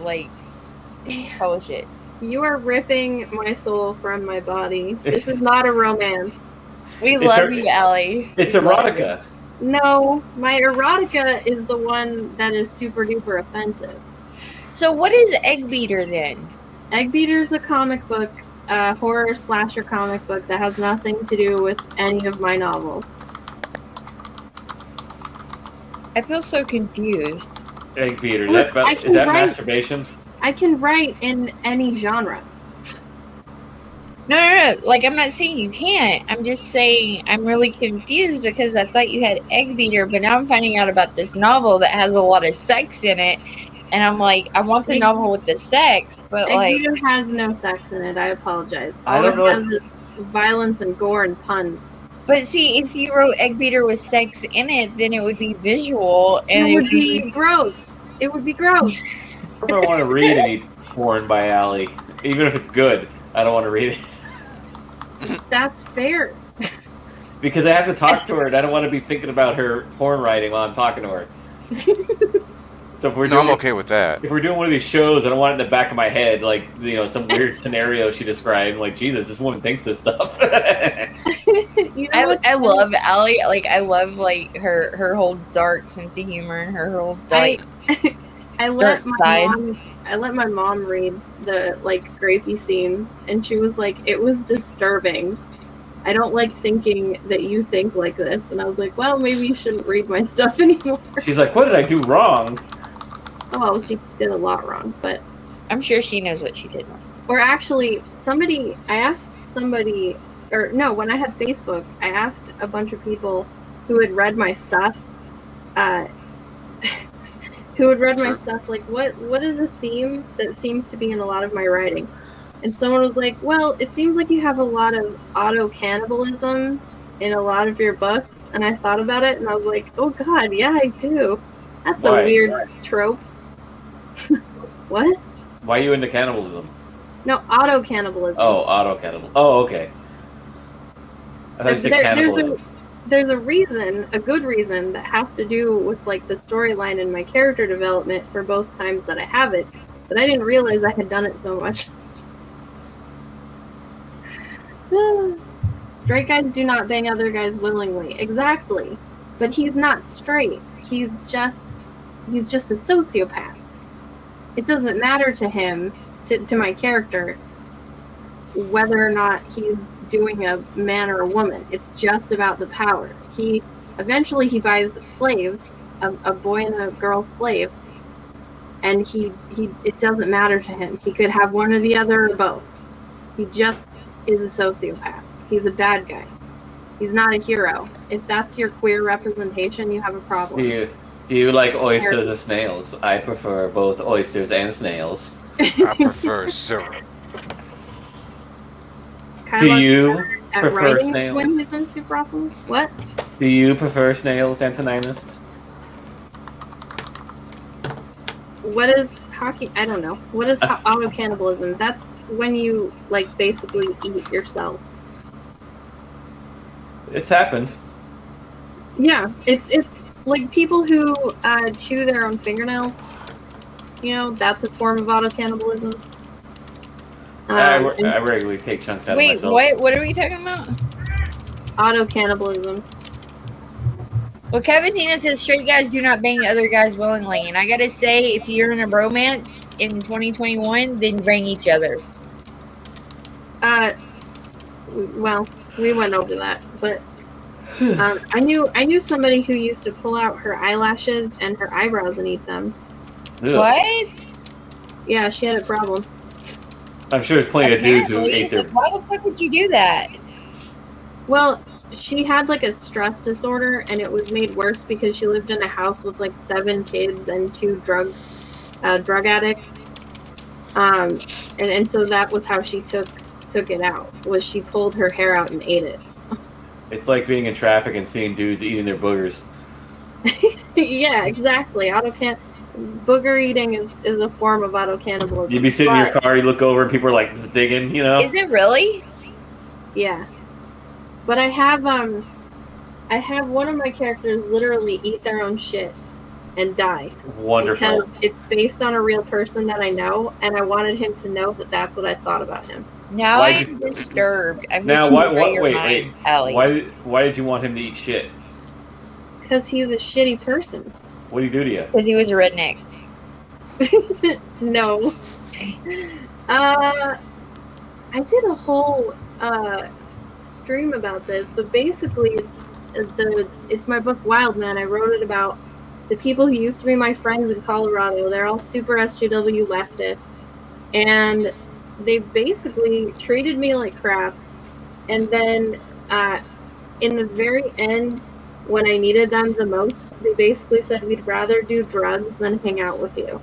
publish it. You are ripping my soul from my body. This is not a romance. We It's love a- you, Allie. It's We love erotica. No, my erotica is the one that is super duper offensive. you. So what is Egg Beater then? Egg Beater is a comic book, horror slasher comic book that has nothing to do with any of my novels. I feel so confused. Egg beater. Look, I Is can that write- masturbation? I can write in any genre. No. Like, I'm not saying you can't. I'm just saying I'm really confused because I thought you had Egg Beater, but now I'm finding out about this novel that has a lot of sex in it. And I'm like, I want the Egg- novel with the sex, but Egg like, Beater has no sex in it. I apologize. I All don't it know has is violence and gore and puns. but see, if you wrote Egg Beater with sex in it, then it would be visual and It would be gross. It would be gross. I don't want to read any porn by Allie, even if it's good. I don't want to read it That's fair. because I have to talk to her, and I don't want to be thinking about her porn writing while I'm talking to her. So if we're No, doing I'm okay with that. if we're doing one of these shows, I don't want it in the back of my head, like some weird scenario she described. Like, Jesus, this woman thinks this stuff. You know what's I funny? love Allie. Like, I love like her whole dark sense of humor and her whole dark. I let Dark side. my mom read the grapey scenes, and she was like, it was disturbing. I don't like thinking that you think like this. And I was like, well, maybe you shouldn't read my stuff anymore. She's like, "What did I do wrong?" Well, she did a lot wrong, but I'm sure she knows what she did wrong. or actually I asked somebody, or no, when I had Facebook, I asked a bunch of people who had read my stuff, who had read my stuff, like, what is a theme that seems to be in a lot of my writing? And someone was like, well, it seems like you have a lot of auto-cannibalism in a lot of your books. And I thought about it, and I was like, oh god, yeah, I do. That's a weird trope. What? Why are you into cannibalism? No, auto-cannibalism. Oh, auto-cannibal. Oh, okay. I thought you said cannibalism. There's a reason, a good reason, that has to do with like the storyline and my character development for both times that I have it, but I didn't realize I had done it so much. Straight guys do not bang other guys willingly. Exactly. But he's not straight. He's just a sociopath. It doesn't matter to him, to my character, whether or not he's doing a man or a woman. It's just about the power. Eventually he buys slaves, a boy and a girl slave, and it doesn't matter to him. He could have one or the other or both. He just is a sociopath. He's a bad guy. He's not a hero. If that's your queer representation, you have a problem. Do you like oysters or snails? I prefer both oysters and snails. I prefer syrup. Do you prefer snails? When he's in Super Awful? What? Do you prefer snails, Antoninus? What is hockey? I don't know. What is auto-cannibalism? That's when you, like, basically eat yourself. It's happened. Yeah, it's like people who chew their own fingernails. You know, that's a form of auto-cannibalism. I regularly take chunks out of myself. Wait, what are we talking about? Auto-cannibalism. Well, Kevin Tina says straight guys do not bang other guys willingly. And I gotta say, if you're in a bromance in 2021, then bang each other. Well, we went over that, but I knew somebody who used to pull out her eyelashes and her eyebrows and eat them. Ugh. What? Yeah, she had a problem. I'm sure there's plenty of dudes who ate their... Why the fuck would you do that? Well, she had like a stress disorder, and it was made worse because she lived in a house with like 7 kids and 2 drug addicts. And so that was how she took it out, was she pulled her hair out and ate it. It's like being in traffic and seeing dudes eating their boogers. Yeah, exactly. Booger eating is a form of auto-cannibalism. You'd be sitting in your car, you look over, and people are like just digging, you know? Is it really? Yeah. But I have one of my characters literally eat their own shit and die. Wonderful. Because it's based on a real person that I know, and I wanted him to know that that's what I thought about him. Now I'm disturbed. Wait, why did you want him to eat shit? Because he's a shitty person. What did he do to you? Because he was a redneck. No. I did a whole stream about this, but basically it's my book Wild Man. I wrote it about the people who used to be my friends in Colorado. They're all super SJW leftists, and they basically treated me like crap. And then in the very end, when I needed them the most, they basically said, we'd rather do drugs than hang out with you.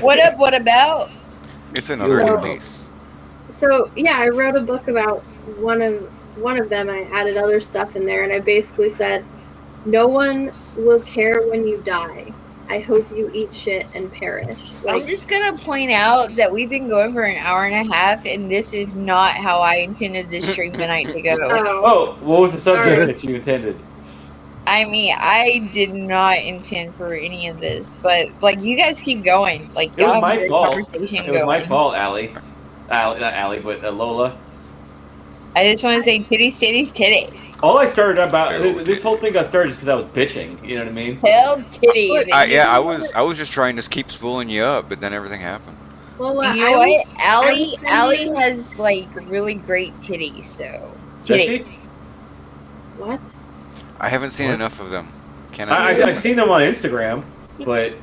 What about? It's another new piece. So yeah, I wrote a book about one of them. I added other stuff in there, and I basically said, no one will care when you die. I hope you eat shit and perish. I'm just gonna point out that we've been going for an hour and a half, and this is not how I intended this stream tonight to go. Oh, what was the subject that you intended? I mean, I did not intend for any of this, but like, you guys keep going. Like, it was my fault. Conversation it was my fault, Allie. Not Allie, but Lola. I just want to say titties, titties, titties. All I started about this whole thing got started just because I was bitching. You know what I mean? Hell, titties. I was just trying to keep spooling you up, but then everything happened. Well, you know what? Allie has like really great titties. So does she? What? I haven't seen enough of them. I've seen them on Instagram, but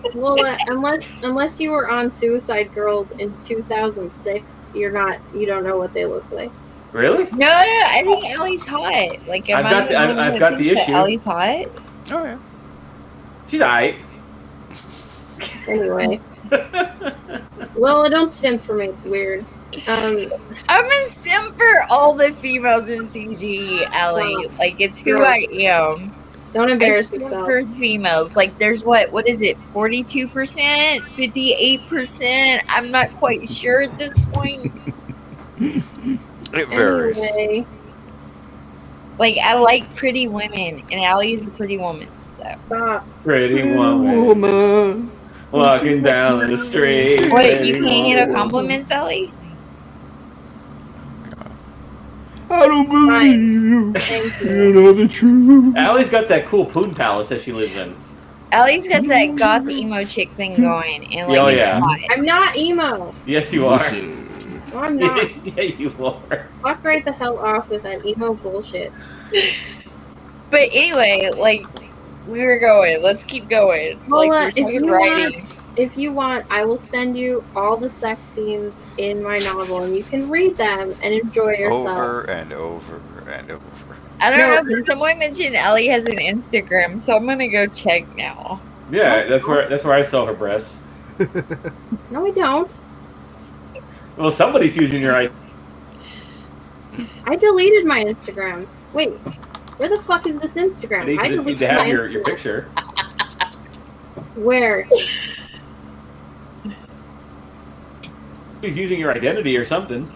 unless you were on Suicide Girls in 2006, you don't know what they look like. Really? No, I think Allie's hot. Like, I've got the issue. Allie's hot. Oh yeah. She's alright. Anyway. Lola, don't simp for me. It's weird. I'm a simp for all the females in CG, Allie. Wow. Like, it's who I am. Don't I embarrass simp yourself. for females. Like, there's what is it? 42%, 58%. I'm not quite sure at this point. It varies. Anyway, Like, I like pretty women, and Allie is a pretty woman. So. stop. Pretty woman walking down the street. Wait, you can't handle compliments, Ellie? I don't believe you. Thank You you. know the truth. Allie's got that cool poon palace that she lives in. Ellie's got that goth emo chick thing going, and like Oh, it's yeah. hot. I'm not emo. Yes, you are. No, I'm not. Yeah, you are. Fuck right the hell off with that emo bullshit. But anyway, like we were going. Let's keep going. Lola, like we're talking writing. If you want, I will send you all the sex scenes in my novel, and you can read them and enjoy yourself. Over and over and over. I don't No. know, but someone mentioned Ellie has an Instagram, so I'm gonna go check now. Yeah, that's where I saw her breasts. No, I don't. Well, somebody's using your ID. I deleted my Instagram. Wait, where the fuck is this Instagram? I You need deleted to my have your Instagram. picture. Where? He's using your identity or something.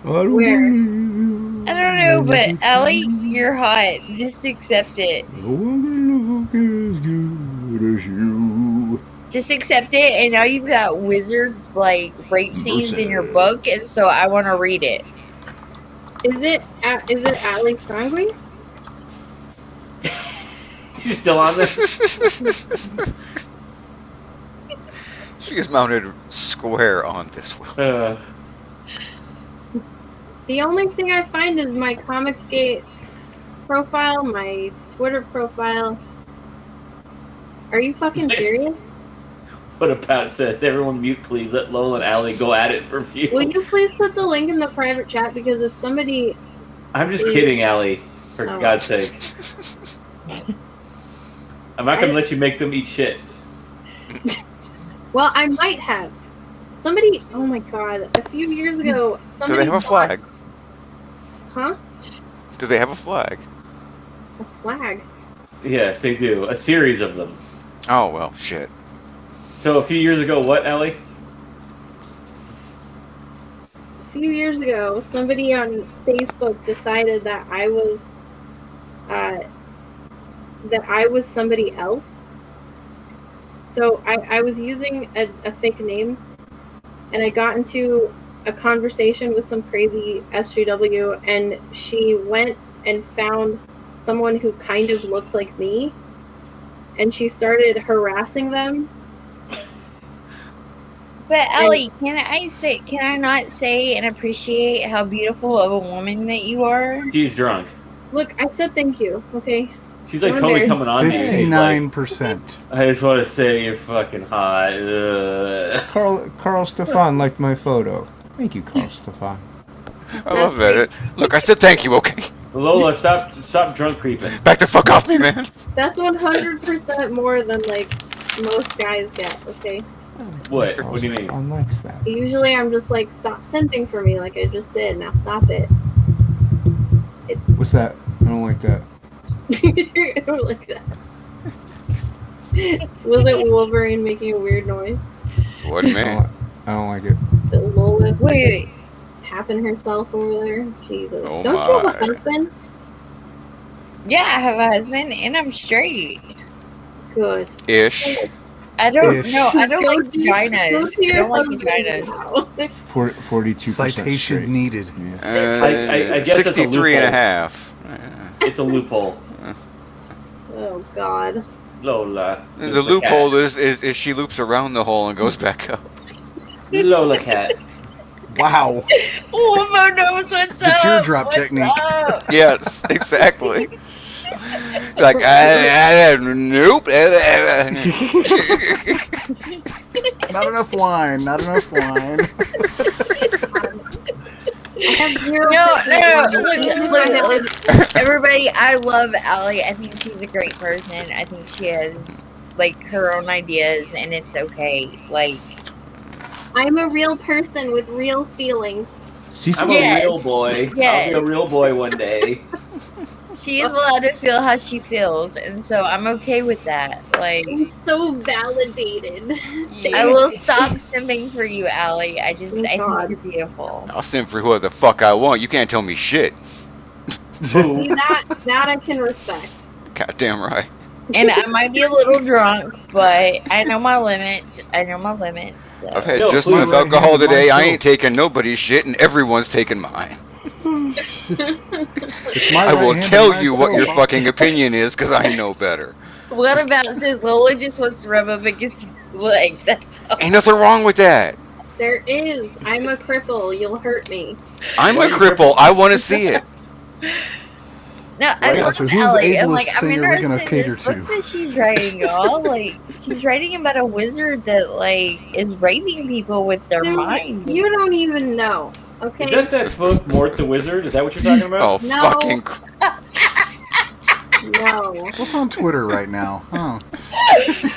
I don't know, but Ellie, you're hot. Just accept it. No one can look as good as you. Just accept it, and now you've got wizard like rape scenes in your book, and so I want to read it. Is it Alex Sanguines? She's still on this. She is mounted square on this one. The only thing I find is my Comicsgate profile, my Twitter profile. Are you fucking serious? What about says, everyone mute please, let Lola and Allie go at it for a few. Will you please put the link in the private chat, because if somebody... I'm just kidding, Allie, for Oh. God's sake. I'm not gonna let you make them eat shit. Well, I might have. Somebody, oh my god, a few years ago, Do somebody they have a flag? Huh? Do they have a flag? A flag? Yes, they do. A series of them. Oh, well, shit. So a few years ago, what, Allie? A few years ago, somebody on Facebook decided that I was somebody else. So I was using a fake name, and I got into a conversation with some crazy SJW, and she went and found someone who kind of looked like me, and she started harassing them. But Ellie, can I not say and appreciate how beautiful of a woman that you are? She's drunk. Look, I said thank you, okay? She's like I'm totally embarrassed. coming on to you. She's like, 59%. I just want to say you're fucking hot. Carl Stefan liked my photo. Thank you, Carl Stefan. I love that. Look, I said thank you, okay? Lola, stop drunk creeping. Back the fuck off me, man. That's 100% more than, like, most guys get, okay? What? Carl What do you mean? Stefan likes that. Usually I'm just like, stop simping for me like I just did. Now stop it. It's... What's that? I don't like that. I don't like that. Was it Wolverine making a weird noise? Wasn't me. I don't like it. The Lola Wait. tapping herself over there? Jesus. Oh Don't you have my. a husband? Yeah, I have a husband, and I'm straight. Good. Ish. I don't Ish. know. I don't Go like to your- go vaginas. to I your don't like husband vaginas. now. 42% Citation straight. needed. Yeah. I guess it's a 63 and a loophole. half. It's a loophole. Oh, God. Lola. The loophole is she loops around the hole and goes back up. Lola cat. Wow. Wolfo knows what's The up. teardrop What's technique. up? Yes, exactly. Like, nope. Not enough wine. Not enough wine. I have zero. Look, everybody, I love Allie. I think she's a great person. I think she has like her own ideas, and it's okay. Like, I'm a real person with real feelings. I'm a real boy. I'll be a real boy one day. She is allowed to feel how she feels, and so I'm okay with that. Like, I'm so validated. I will stop simping for you, Allie. I think you're beautiful. I'll simp for whoever the fuck I want. You can't tell me shit. See, that I can respect. Goddamn right. And I might be a little drunk, but I know my limit. So. I've had just enough alcohol today. I ain't taking nobody's shit, and everyone's taking mine. I will tell you what your fucking opinion is, because I know better. What about since Lola just wants to rub up against your leg? That's all. Ain't nothing wrong with that. There is. I'm a cripple. You'll hurt me. I'm a cripple. I want to see it. No, I so who's Ellie. ableist I'm like, I'm thing are we interested gonna in cater this book to? that she's writing, y'all. Like, she's writing about a wizard that like is raping people with their mind. You don't even know. Okay. Is that book, Mort the Wizard? Is that what you're talking about? Oh, No. fucking. No. What's on Twitter right now? Oh.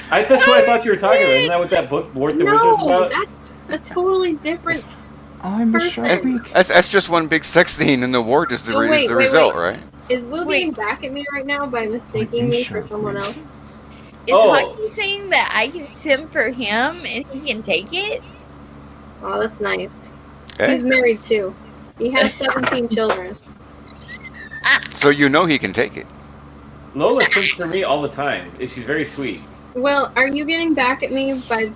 That's what I thought you were talking about. Isn't that what that book, Mort the Wizard's No, about? that's a totally different I'm a person. shark. That's just one big sex scene, and the wart is the, Oh, wait, the wait, result, wait. right? Is Will getting back at me right now by mistaking me for someone else? Is Hockey saying that I can sim for him and he can take it? Oh, that's nice. Hey. He's married too. He has 17 children. So you know he can take it. Lola sims for me all the time. She's very sweet. Well, are you getting back at me by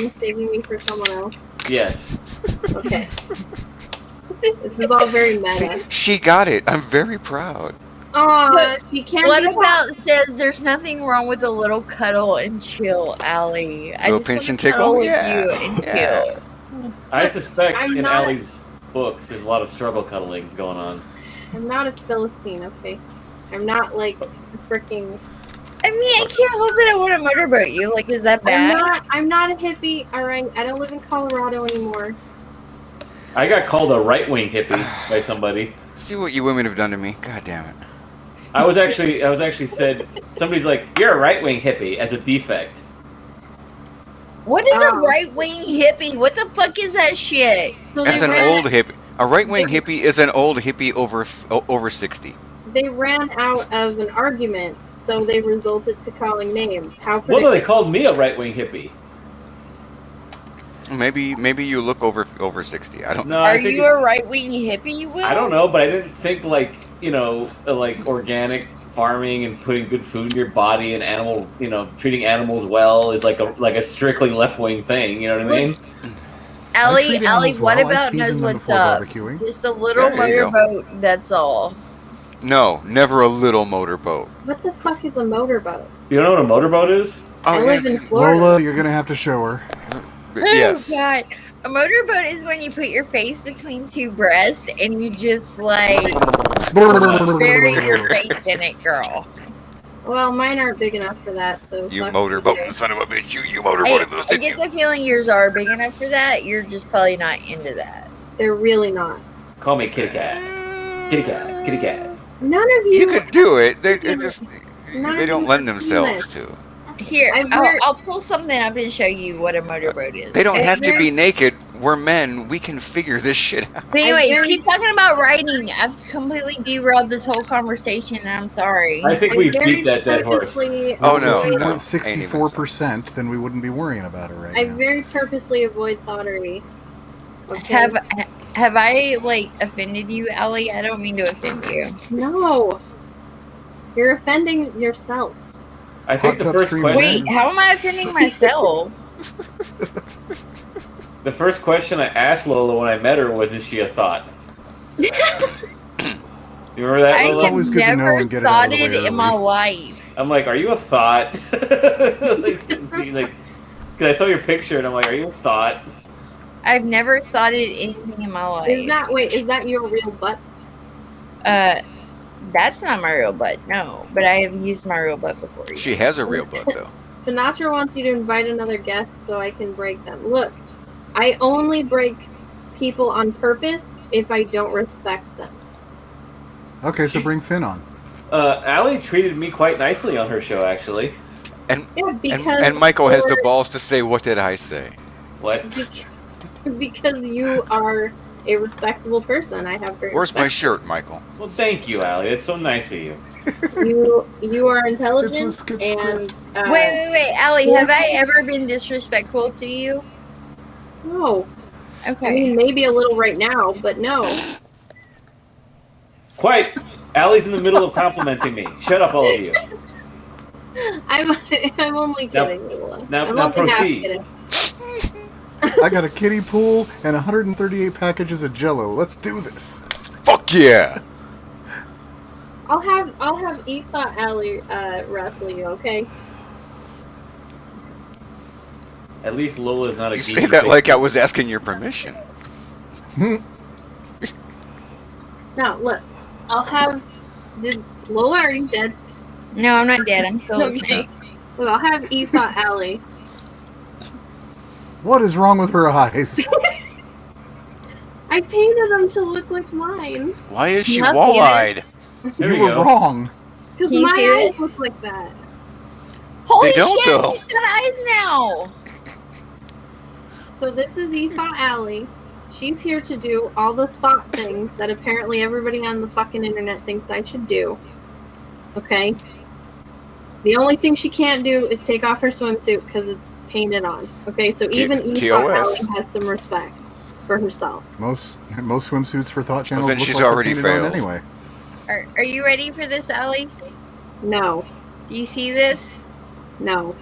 mistaking me for someone else? Yes. Okay. This is all very meta. See, she got it. I'm very proud. Aw, she can't. What be about says there's nothing wrong with a little cuddle and chill, Allie? I Little just pinch want and to cuddle tickle? with Yeah, you and yeah. chill. I suspect I'm in not- Allie's books there's a lot of struggle cuddling going on. I'm not a Philistine, okay? I'm not like a freaking. I mean, I can't help it. I want to motorboat you. Like, is that bad? I'm not a hippie. All right, I don't live in Colorado anymore. I got called a right-wing hippie by somebody. See what you women have done to me. God damn it. I was actually said, somebody's like, you're a right-wing hippie as a defect. What is a right-wing hippie? What the fuck is that shit? So That's they an ran- old hippie. A right-wing hippie is an old hippie over 60. They ran out of an argument, so they resulted to calling names. How Well, no, they predictable. called me a right-wing hippie. Maybe you look over 60. I don't know. No, Are I think you a right-wing hippie, Will? I don't know, but I didn't think like organic farming and putting good food in your body and treating animals well is like a strictly left-wing thing. You know what I mean? Allie, animals what well. I about season knows them what's before up? barbecuing. Just a little There you go. motorboat, that's all. No, never a little motorboat. What the fuck is a motorboat? You don't know what a motorboat is? I Oh, live yeah. in Florida. Lola, you're gonna have to show her. Yes. Oh, God. A motorboat is when you put your face between two breasts and you just like bury your face in it, girl. Well, mine aren't big enough for that, so. You sucks motorboat, for you. son of a bitch. You I motorboated those, get didn't the feeling yours are big enough for that. You're just probably not into that. They're really not. Call me kitty cat. Kitty cat. Kitty cat. None of you? you. You could do it. They just None they of don't you lend have seen themselves this. to. Here, I've heard- I'll pull something up and show you what a motorboat is. They don't okay? have to be naked. We're men. We can figure this shit out. But anyways, very- keep talking about writing. I've completely derailed this whole conversation, and I'm sorry. I think I we very beat that dead horse. purposely Oh, no. If you avoid- weren't 64%, then we wouldn't be worrying about it right I now. very purposely avoid thottery. Okay? Have I like offended you, Allie? I don't mean to offend you. No. You're offending yourself. I think Hot the tub first stream question. Wait, how am I offending myself? The first question I asked Lola when I met her was, "Is she a thought?" You remember that, I Lola? have always good to know never and get it out of the thought way it in my early. life. I'm like, "Are you a thought?" Because I saw your picture and I'm like, "Are you a thought?" I've never thought it anything in my life. Is that your real butt? That's not my real butt, no. But I have used my real butt before. She has a real butt though. Sinatra wants you to invite another guest so I can break them. Look, I only break people on purpose if I don't respect them. Okay, so bring Finn on. Allie treated me quite nicely on her show, actually. And Yeah, because and Michael has the balls to say, "What did I say?" What? Because you are a respectable person. I have great Where's respect. my shirt, Michael? Well, thank you, Allie. It's so nice of you. You are It's intelligent a skip and script. Wait, Allie, have I ever been disrespectful to you? no. Okay. I mean, maybe a little right now, but no. Quite. Allie's in the middle of complimenting me. Shut up, all of you. I'm only kidding, Lola. Now I'm only half proceed. kidding. I got a kiddie pool and 138 packages of Jello. Let's do this. Fuck yeah! I'll have Etha Allie wrestle you, okay? At least Lola's not a You geeky say that face. like I was asking your permission. No, look. I'll have Lola, are you dead? No, I'm not dead. I'm still Okay. asleep. Look, I'll have Etha Allie. What is wrong with her eyes? I painted them to look like mine. Why is she I'll see wall-eyed? There You we were go. wrong. Because Can you see my it? eyes look like that. Holy They don't, shit, though. she's got eyes now. So this is Etha Allie. She's here to do all the thought things that apparently everybody on the fucking internet thinks I should do. Okay? The only thing she can't do is take off her swimsuit because it's painted on. Okay, so even Etha TOS. Allie has some respect for herself. Most swimsuits for thought channels then look she's like they're already painted on failed. anyway. Are you ready for this, Allie? No. Do you see this? No.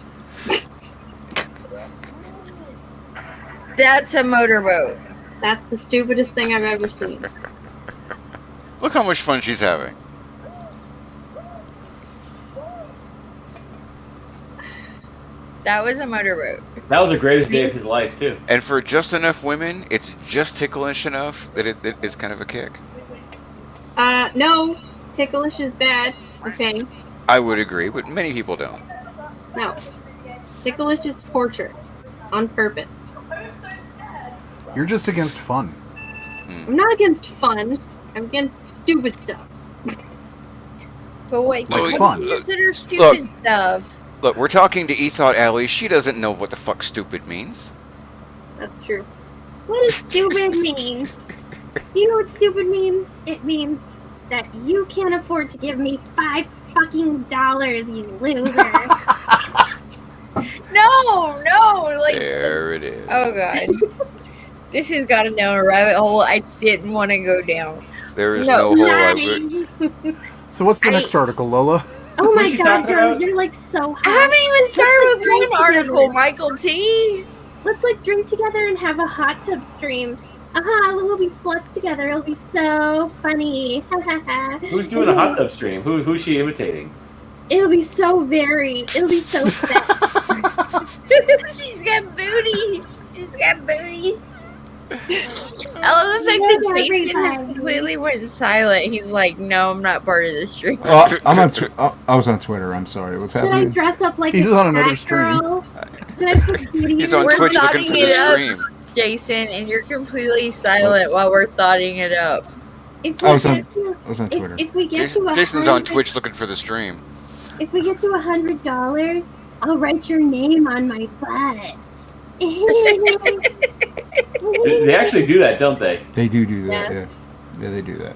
That's a motorboat. That's the stupidest thing I've ever seen. Look how much fun she's having. That was a motorboat. That was the greatest day of his life, too. And for just enough women, it's just ticklish enough that it's kind of a kick. No. Ticklish is bad. Okay? I would agree, but many people don't. No. Ticklish is torture. On purpose. You're just against fun. I'm not against fun. I'm against stupid stuff. But wait, Like what fun. do you consider stupid stuff? Look, we're talking to Ethot Alley. She doesn't know what the fuck stupid means. That's true. What does stupid mean? Do you know what stupid means? It means that you can't afford to give me $5 fucking, you loser. No, like There it is. oh god. This has got to down a rabbit hole I didn't want to go down. There is no hole I would. Nice. So what's the next article, Lola? Oh my Who's she god, talking girl, about? you're like so hot. I haven't even started with drink one article, together. Michael T. Let's like drink together and have a hot tub stream. Aha, we'll be sluts together. It'll be so funny. Who's doing a hot tub stream? Who's she imitating? It'll be so sad. She's got booty. She's got booty. I love the fact that Yeah, Jason has everybody. completely went silent. He's like, no, I'm not part of this stream. I'm on. I was on Twitter. I'm sorry. What's Should I happening? dress up like He's a on another cat stream. girl? Should I put beauty He's on We're Twitch looking thoughting for it the up. stream. Jason, and you're completely silent while we're thoughting it up. If I we was on- get to, I was on Twitter. if we get to Jason's on 100 Twitch looking for the stream. If we get to $100, I'll write your name on my butt. They actually do that, don't they? They do that. Yeah. Yeah, they do that.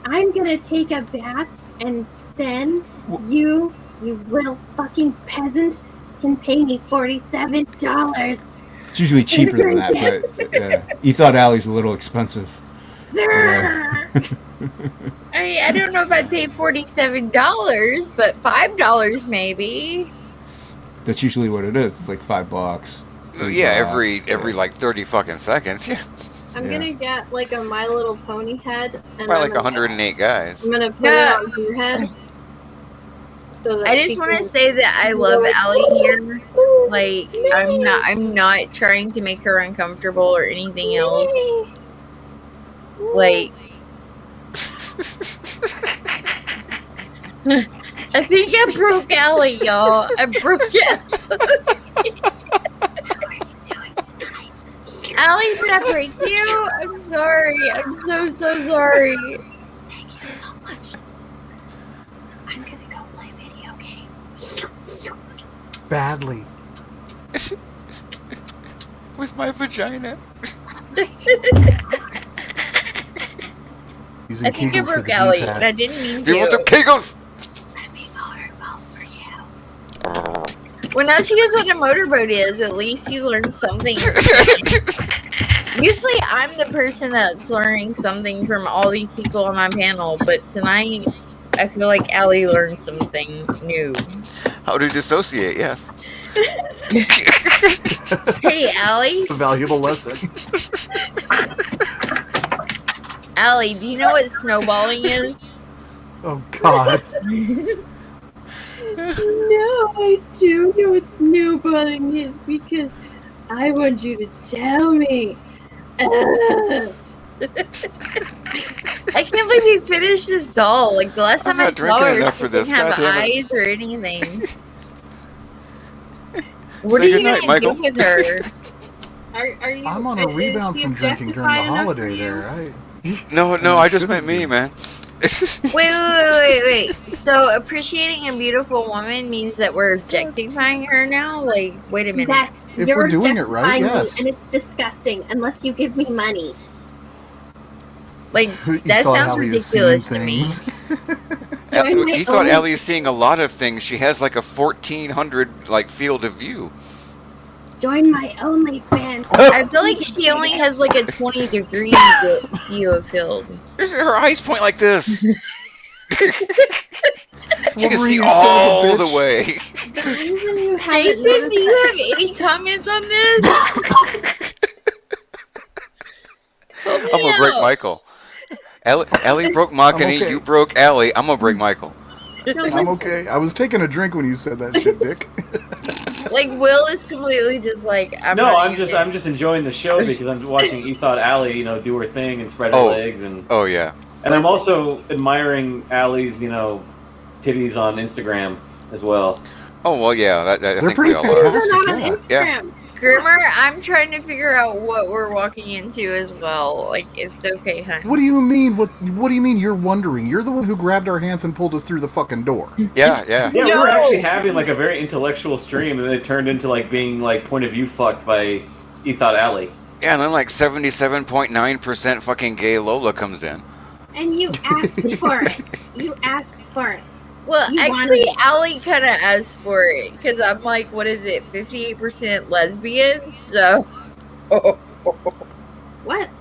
I'm gonna take a bath, and then you little fucking peasant, can pay me $47. It's usually cheaper than that, but Ethot Alley's a little expensive. Yeah. I don't know if I'd pay $47, but $5 maybe. That's usually what it is. It's like $5. Yeah, $3, every like 30 fucking seconds. Yeah, I'm Yeah. gonna get like a My Little Pony head, and by like I'm gonna- 108 guys. I'm gonna put Yeah. it on her head. So that I she just want to can- say that I love Allie here. Like, I'm not trying to make her uncomfortable or anything else. Like, I think I broke Allie, y'all. I broke it. Allie, did I break you? I'm sorry. I'm so sorry. Thank you so much. I'm gonna go play video games. Badly. With my vagina. Using I think I Kegels for broke the Allie, and D-pad. I didn't mean You want the to. Kegels? Let me motorboat for you. Well, now she knows what a motorboat is. At least you learned something. Usually, I'm the person that's learning something from all these people on my panel, but tonight, I feel like Allie learned something new. How to dissociate, yes. Hey, Allie. It's a valuable lesson. Allie, do you know what snowballing is? Oh, God. No, I do know what snowballing is because I want you to tell me. I can't believe you finished this doll. Like, the last I'm time I not saw drinking her, enough she for this. didn't have God damn it. eyes or anything. What Say are you goodnight, gonna Michael. do with her? Are you? I'm on a is rebound she from drinking during the objectified enough for holiday you? there. No, And I just meant shouldn't me, be. man. Wait. So appreciating a beautiful woman means that we're objectifying her now? Like, wait a minute. Yes, If you're we're doing it right, objectifying me, yes. and it's disgusting unless you give me money. Like, You that thought sounds Allie is seeing ridiculous to me. things. Join my You thought only- Ellie's seeing a lot of things. She has like a 1,400 like field of view. Join my OnlyFans. I feel like she only has like a 20 degree view of field. Her eyes point like this. You can Wolverine, see you son of a all the bitch. way. The reason you haven't Jason, noticed do you that- have any comments on this? Help me I'm gonna break out. Michael. Ellie broke Makani, okay. you broke Allie. I'm gonna break Michael. No, I'm listen. okay. I was taking a drink when you said that shit, Dick. Like, Will is completely just like, I'm I'm just enjoying the show because I'm watching Ethot Allie, do her thing and spread her Oh. legs, and Oh yeah. I'm also admiring Allie's, titties on Instagram as well. Oh well, yeah. I They're think pretty we all They're are. fantastic. not on Yeah. Instagram. Grimmer, I'm trying to figure out what we're walking into as well. Like, it's okay, honey. What do you mean? What do you mean you're wondering? You're the one who grabbed our hands and pulled us through the fucking door. Yeah. Yeah, we were No! actually having like a very intellectual stream, and then it turned into like being like point of view fucked by Ethot Alley. Yeah, and then like 77.9% fucking gay Lola comes in. And you asked for it. You asked for it. Well, You actually, wanted it. Allie kind of asked for it because I'm like, what is it, 58% lesbian? So, What?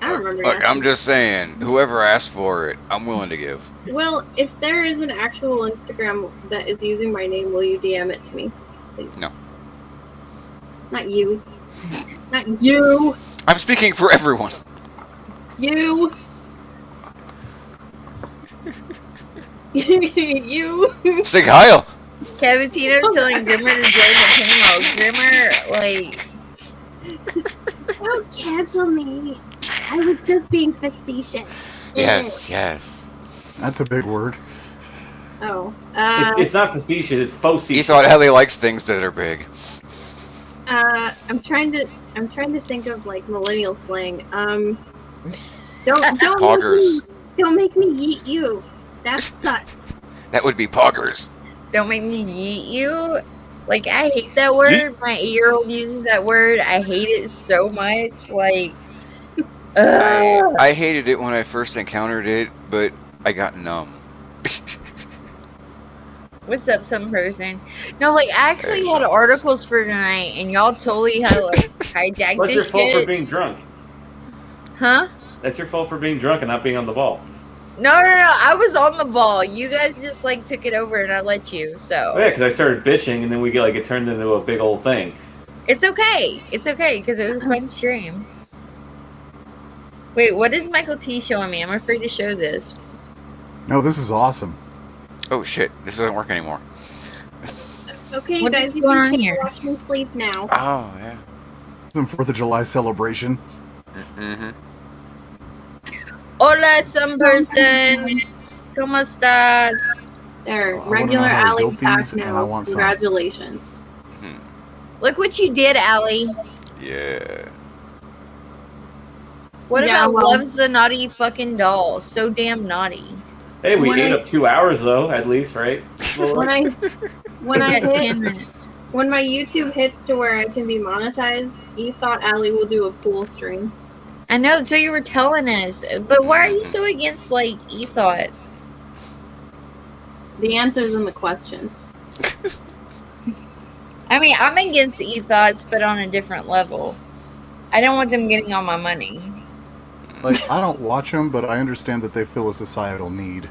I don't remember. Look, I'm asking. just saying, whoever asked for it, I'm willing to give. Well, if there is an actual Instagram that is using my name, will you DM it to me, please? No. Not you. Not you. I'm speaking for everyone. You. You. Sig Heil! Cavatino's telling Grimmer to join the panel. Grimmer, like, Don't cancel me. I was just being facetious. Yes. That's a big word. Oh. It's not facetious; it's faux. He thought Ellie likes things that are big. I'm trying to think of like millennial slang. Don't Poggers. make me yeet you. That sucks. That would be poggers. don't make me yeet you. Like, I hate that word. My 8-year-old uses that word. I hate it so much. Like, I hated it when I first encountered it, but I got numb. what's up, some person? No, like, I actually had articles for tonight, and y'all totally had, like, hijacked What's your this fault for shit. being drunk? Huh? That's your fault for being drunk and not being on the ball. No, I was on the ball. You guys just, like, took it over, and I let you, so. Oh, yeah, because I started bitching, and then it turned into a big old thing. It's okay. It's okay, because it was a fun stream. Wait, what is Michael T showing me? I'm afraid to show this. No, this is awesome. Oh shit, this doesn't work anymore. Okay, you What guys, is you going can on take here? a watch me sleep now. Oh, yeah. Some 4th of July celebration. Mm-hmm. Hola, some person. ¿Cómo estás? There, I wanna regular know how to Alley build back these, and I now. want some. Congratulations. Look what you did, Allie. Yeah. What Yeah, about well- loves the naughty fucking doll? So damn naughty. Hey, we When ate I- up 2 hours though, at least, right? When I Yeah, hit 10 minutes. when my YouTube hits to where I can be monetized, thought Allie will do a pool stream. I know, that's what you were telling us. But why are you so against, like, e-thoughts? The answer's in the question. I mean, I'm against e-thoughts, but on a different level. I don't want them getting all my money. Like, I don't watch them, but I understand that they fill a societal need.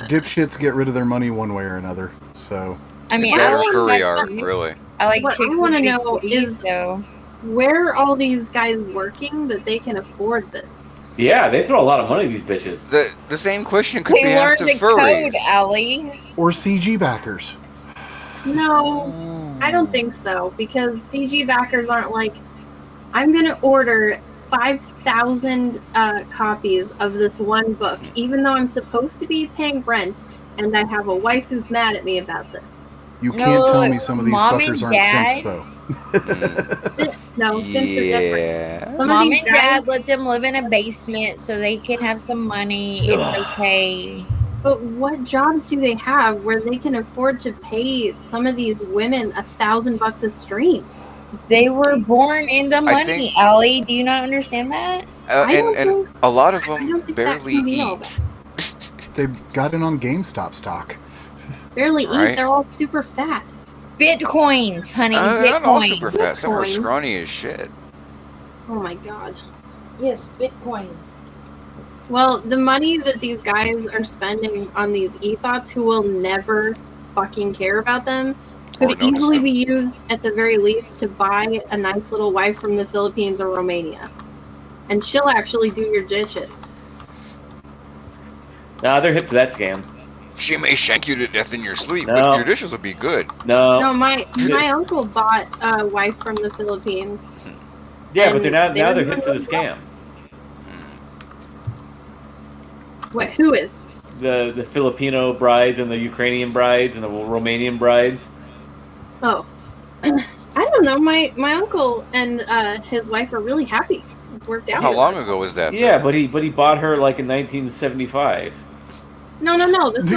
Dipshits get rid of their money one way or another, so... I mean, It's that I or like furry that art, too. really. I like What chicks I want to with big know titties, is though. where are all these guys working that they can afford this? Yeah, they throw a lot of money at these bitches. The same question could They be asked learned of the furries. code, Allie. Or CG backers. No, I don't think so, because CG backers aren't like, I'm going to order 5,000 copies of this one book, even though I'm supposed to be paying rent, and I have a wife who's mad at me about this. You can't No, tell me some of these Mom fuckers and aren't simps, Dad? though. Simps are different. Yeah. Some Mom of these and guys, Dad let them live in a basement so they can have some money. It's okay. but what jobs do they have where they can afford to pay some of these women $1,000 a stream? They were born into money, think- Allie. Do you not understand that? And a lot of I them don't think that barely can be all eat. They got in on GameStop stock. Barely Right. eat, they're all super fat. Bitcoins, honey. I'm all Bitcoins. super fat. Some are Bitcoins. scrawny as shit. Oh my god. Yes, bitcoins. Well, the money that these guys are spending on these e-thoughts who will never fucking care about them Or could notice easily them. be used at the very least to buy a nice little wife from the Philippines or Romania. And she'll actually do your dishes. Nah, they're hip to that scam. She may shank you to death in your sleep, No. but your dishes will be good. No. No, my uncle bought a wife from the Philippines. Yeah, but and now they were they're hip to the doing scam. What? Who is? The Filipino brides and the Ukrainian brides and the Romanian brides. Oh, I don't know. My uncle and his wife are really happy. It worked out. How long ago was that? Yeah, but he bought her like in 1975. No. This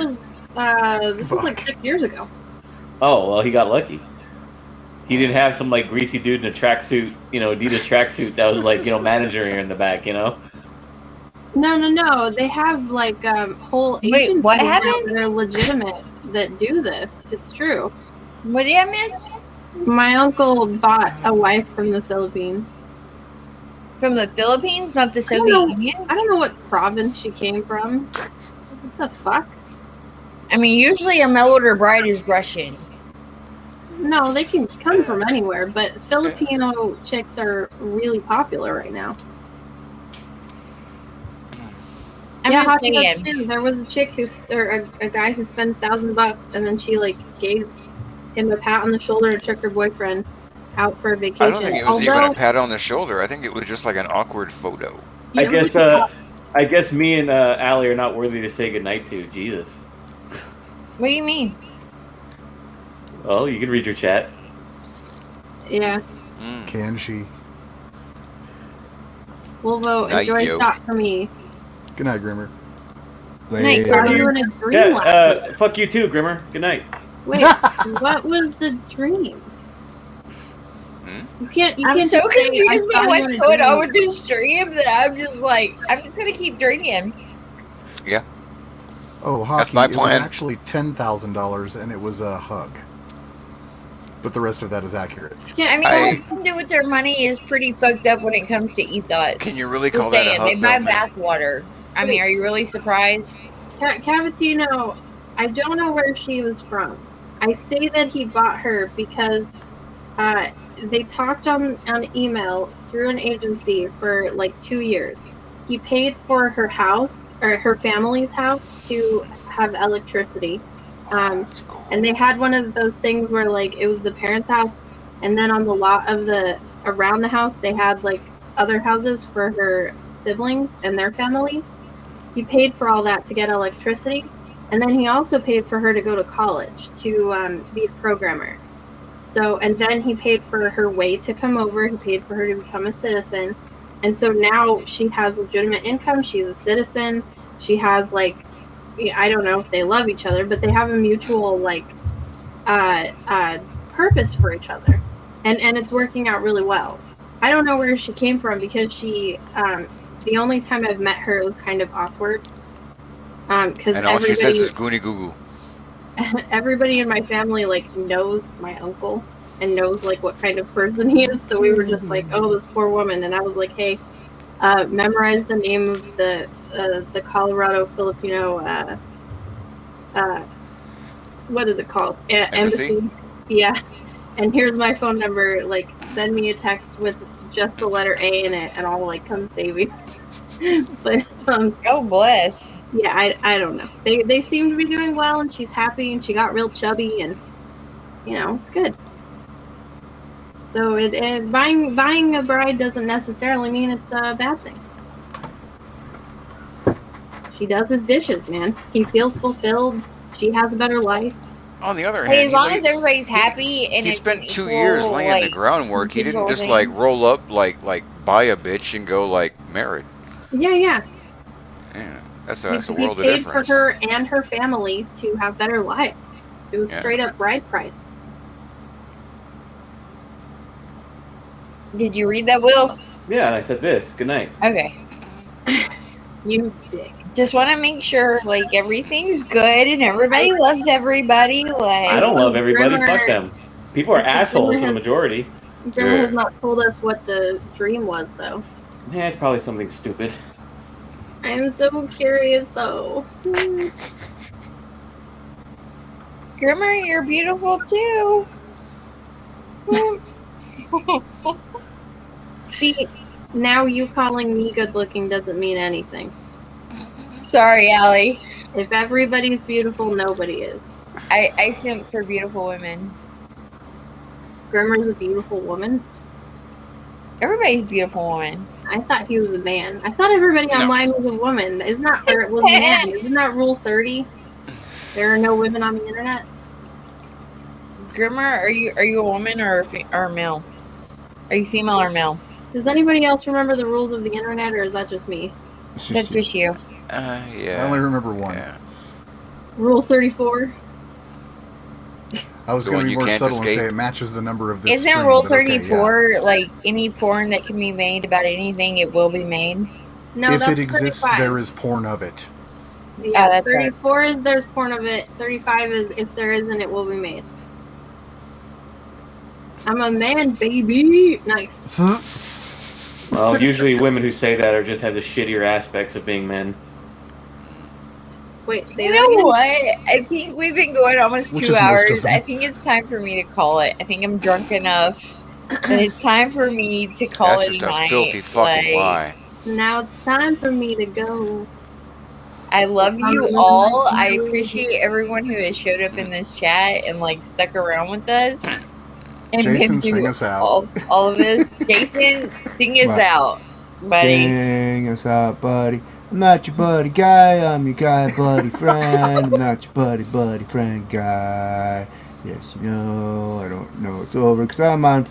was like 6 years ago. Oh well, he got lucky. He didn't have some like greasy dude in a tracksuit, Adidas tracksuit that was like managing her in the back, No. They have like whole Wait, agencies what now happened? that are legitimate that do this. It's true. What did I miss? My uncle bought a wife from the Philippines. From the Philippines, not the I don't Soviet know. Union? I don't know what province she came from. What the fuck? I mean, usually a mail order bride is Russian. No, they can come from anywhere, but Filipino chicks are really popular right now. I'm yeah, just Hockey, that's saying. true. There was a chick or a guy who spent $1,000 and then she like gave him a pat on the shoulder and took her boyfriend out for a vacation. I don't think it was even a pat on the shoulder. I think it was just like an awkward photo. I guess me and Allie are not worthy to say goodnight to. Jesus. What do you mean? Well, you can read your chat. Yeah. Can she? We'll vote. Night, Enjoy yo. shot for me. Good night, Grimmer. Night, Saw you Grimmer. in a dream last night. Fuck you too, Grimmer. Good night. Wait, what was the dream? You can't. You I'm can't so just say, confused "I with saw you what's in a going on dream." with this stream that I'm just like, I'm just gonna keep drinking. Yeah. Oh, That's Hockey, my it was plan. actually $10,000 and it was a hug. But the rest of that is accurate. I mean, I- what they do with their money is pretty fucked up when it comes to e-thoughts. Can you really Just call that a saying, they hug, buy though, man? bathwater. I mean, are you really surprised? Cavatino, I don't know where she was from. I say that he bought her because they talked on email through an agency for like 2 years. He paid for her house or her family's house to have electricity. And they had one of those things where like it was the parents' house, and then on the lot of around the house they had like other houses for her siblings and their families. He paid for all that to get electricity, and then he also paid for her to go to college to be a programmer. So, and then he paid for her way to come over. He paid for her to become a citizen. And so now she has legitimate income. She's a citizen. She has, like, I don't know if they love each other, but they have a mutual, like, purpose for each other. And it's working out really well. I don't know where she came from because she, the only time I've met her, it was kind of awkward. Because And all she says is "Goonie goo goo." everybody in my family, like, knows my uncle and knows, like, what kind of person he is. So we were just like, oh, this poor woman. And I was like, hey, memorize the name of the Colorado Filipino, what is it called? Embassy. Yeah. And here's my phone number. Like, send me a text with just the letter A in it, and I'll, like, come save you. But oh bless. Yeah, I don't know. They seem to be doing well, and she's happy, and she got real chubby, and it's good. So buying a bride doesn't necessarily mean it's a bad thing. She does his dishes, man. He feels fulfilled. She has a better life. On the other hand, as long as everybody's happy and he it's spent 2 years laying like, the groundwork. He didn't just thing. like roll up like buy a bitch and go like married. Yeah. Yeah, that's a world of difference. He paid for her and her family to have better lives. It was straight up bride price. Did you read that, Will? Yeah, and I said this. Good night. Okay. You dick. Just want to make sure, like, everything's good and everybody loves everybody. Like, I don't love everybody. Fuck them. People are assholes for the majority. Grandma has not told us what the dream was, though. Yeah, it's probably something stupid. I'm so curious, though. Grandma, you're beautiful, too. See, now you calling me good-looking doesn't mean anything. Sorry, Allie. If everybody's beautiful, nobody is. I simp for beautiful women. Grimmer's a beautiful woman? Everybody's a beautiful woman. I thought he was a man. I thought everybody online was a woman. Isn't that or it was a man? Isn't that Rule 30? There are no women on the internet? Grimmer, are you a woman or a male? Are you female or male? Does anybody else remember the rules of the internet, or is that just me? That's just you. Yeah. I only remember one. Yeah. Rule 34. I was going to be more subtle and say it matches the number of this. Isn't Rule 34 like any porn that can be made about anything, it will be made? No, if that's it exists, 35. there is porn of it. Yeah, that's 34 right. Is there's porn of it. 35 is if there isn't, it will be made. I'm a man, baby. Nice. Well, usually women who say that just have the shittier aspects of being men. Wait, say you that know again? what? I think we've been going almost 2 hours. I think it's time for me to call it. I think I'm drunk enough. And it's time for me to call That's it just a night. a filthy fucking lie. Now it's time for me to go. I love you all. I appreciate everyone who has showed up in this chat and like stuck around with us. And Jason, sing us out. All of this. Jason, sing us out, buddy. Sing us out, buddy. I'm not your buddy guy, I'm your guy buddy friend. I'm not your buddy friend guy. Yes, you know, I don't know it's over because I'm on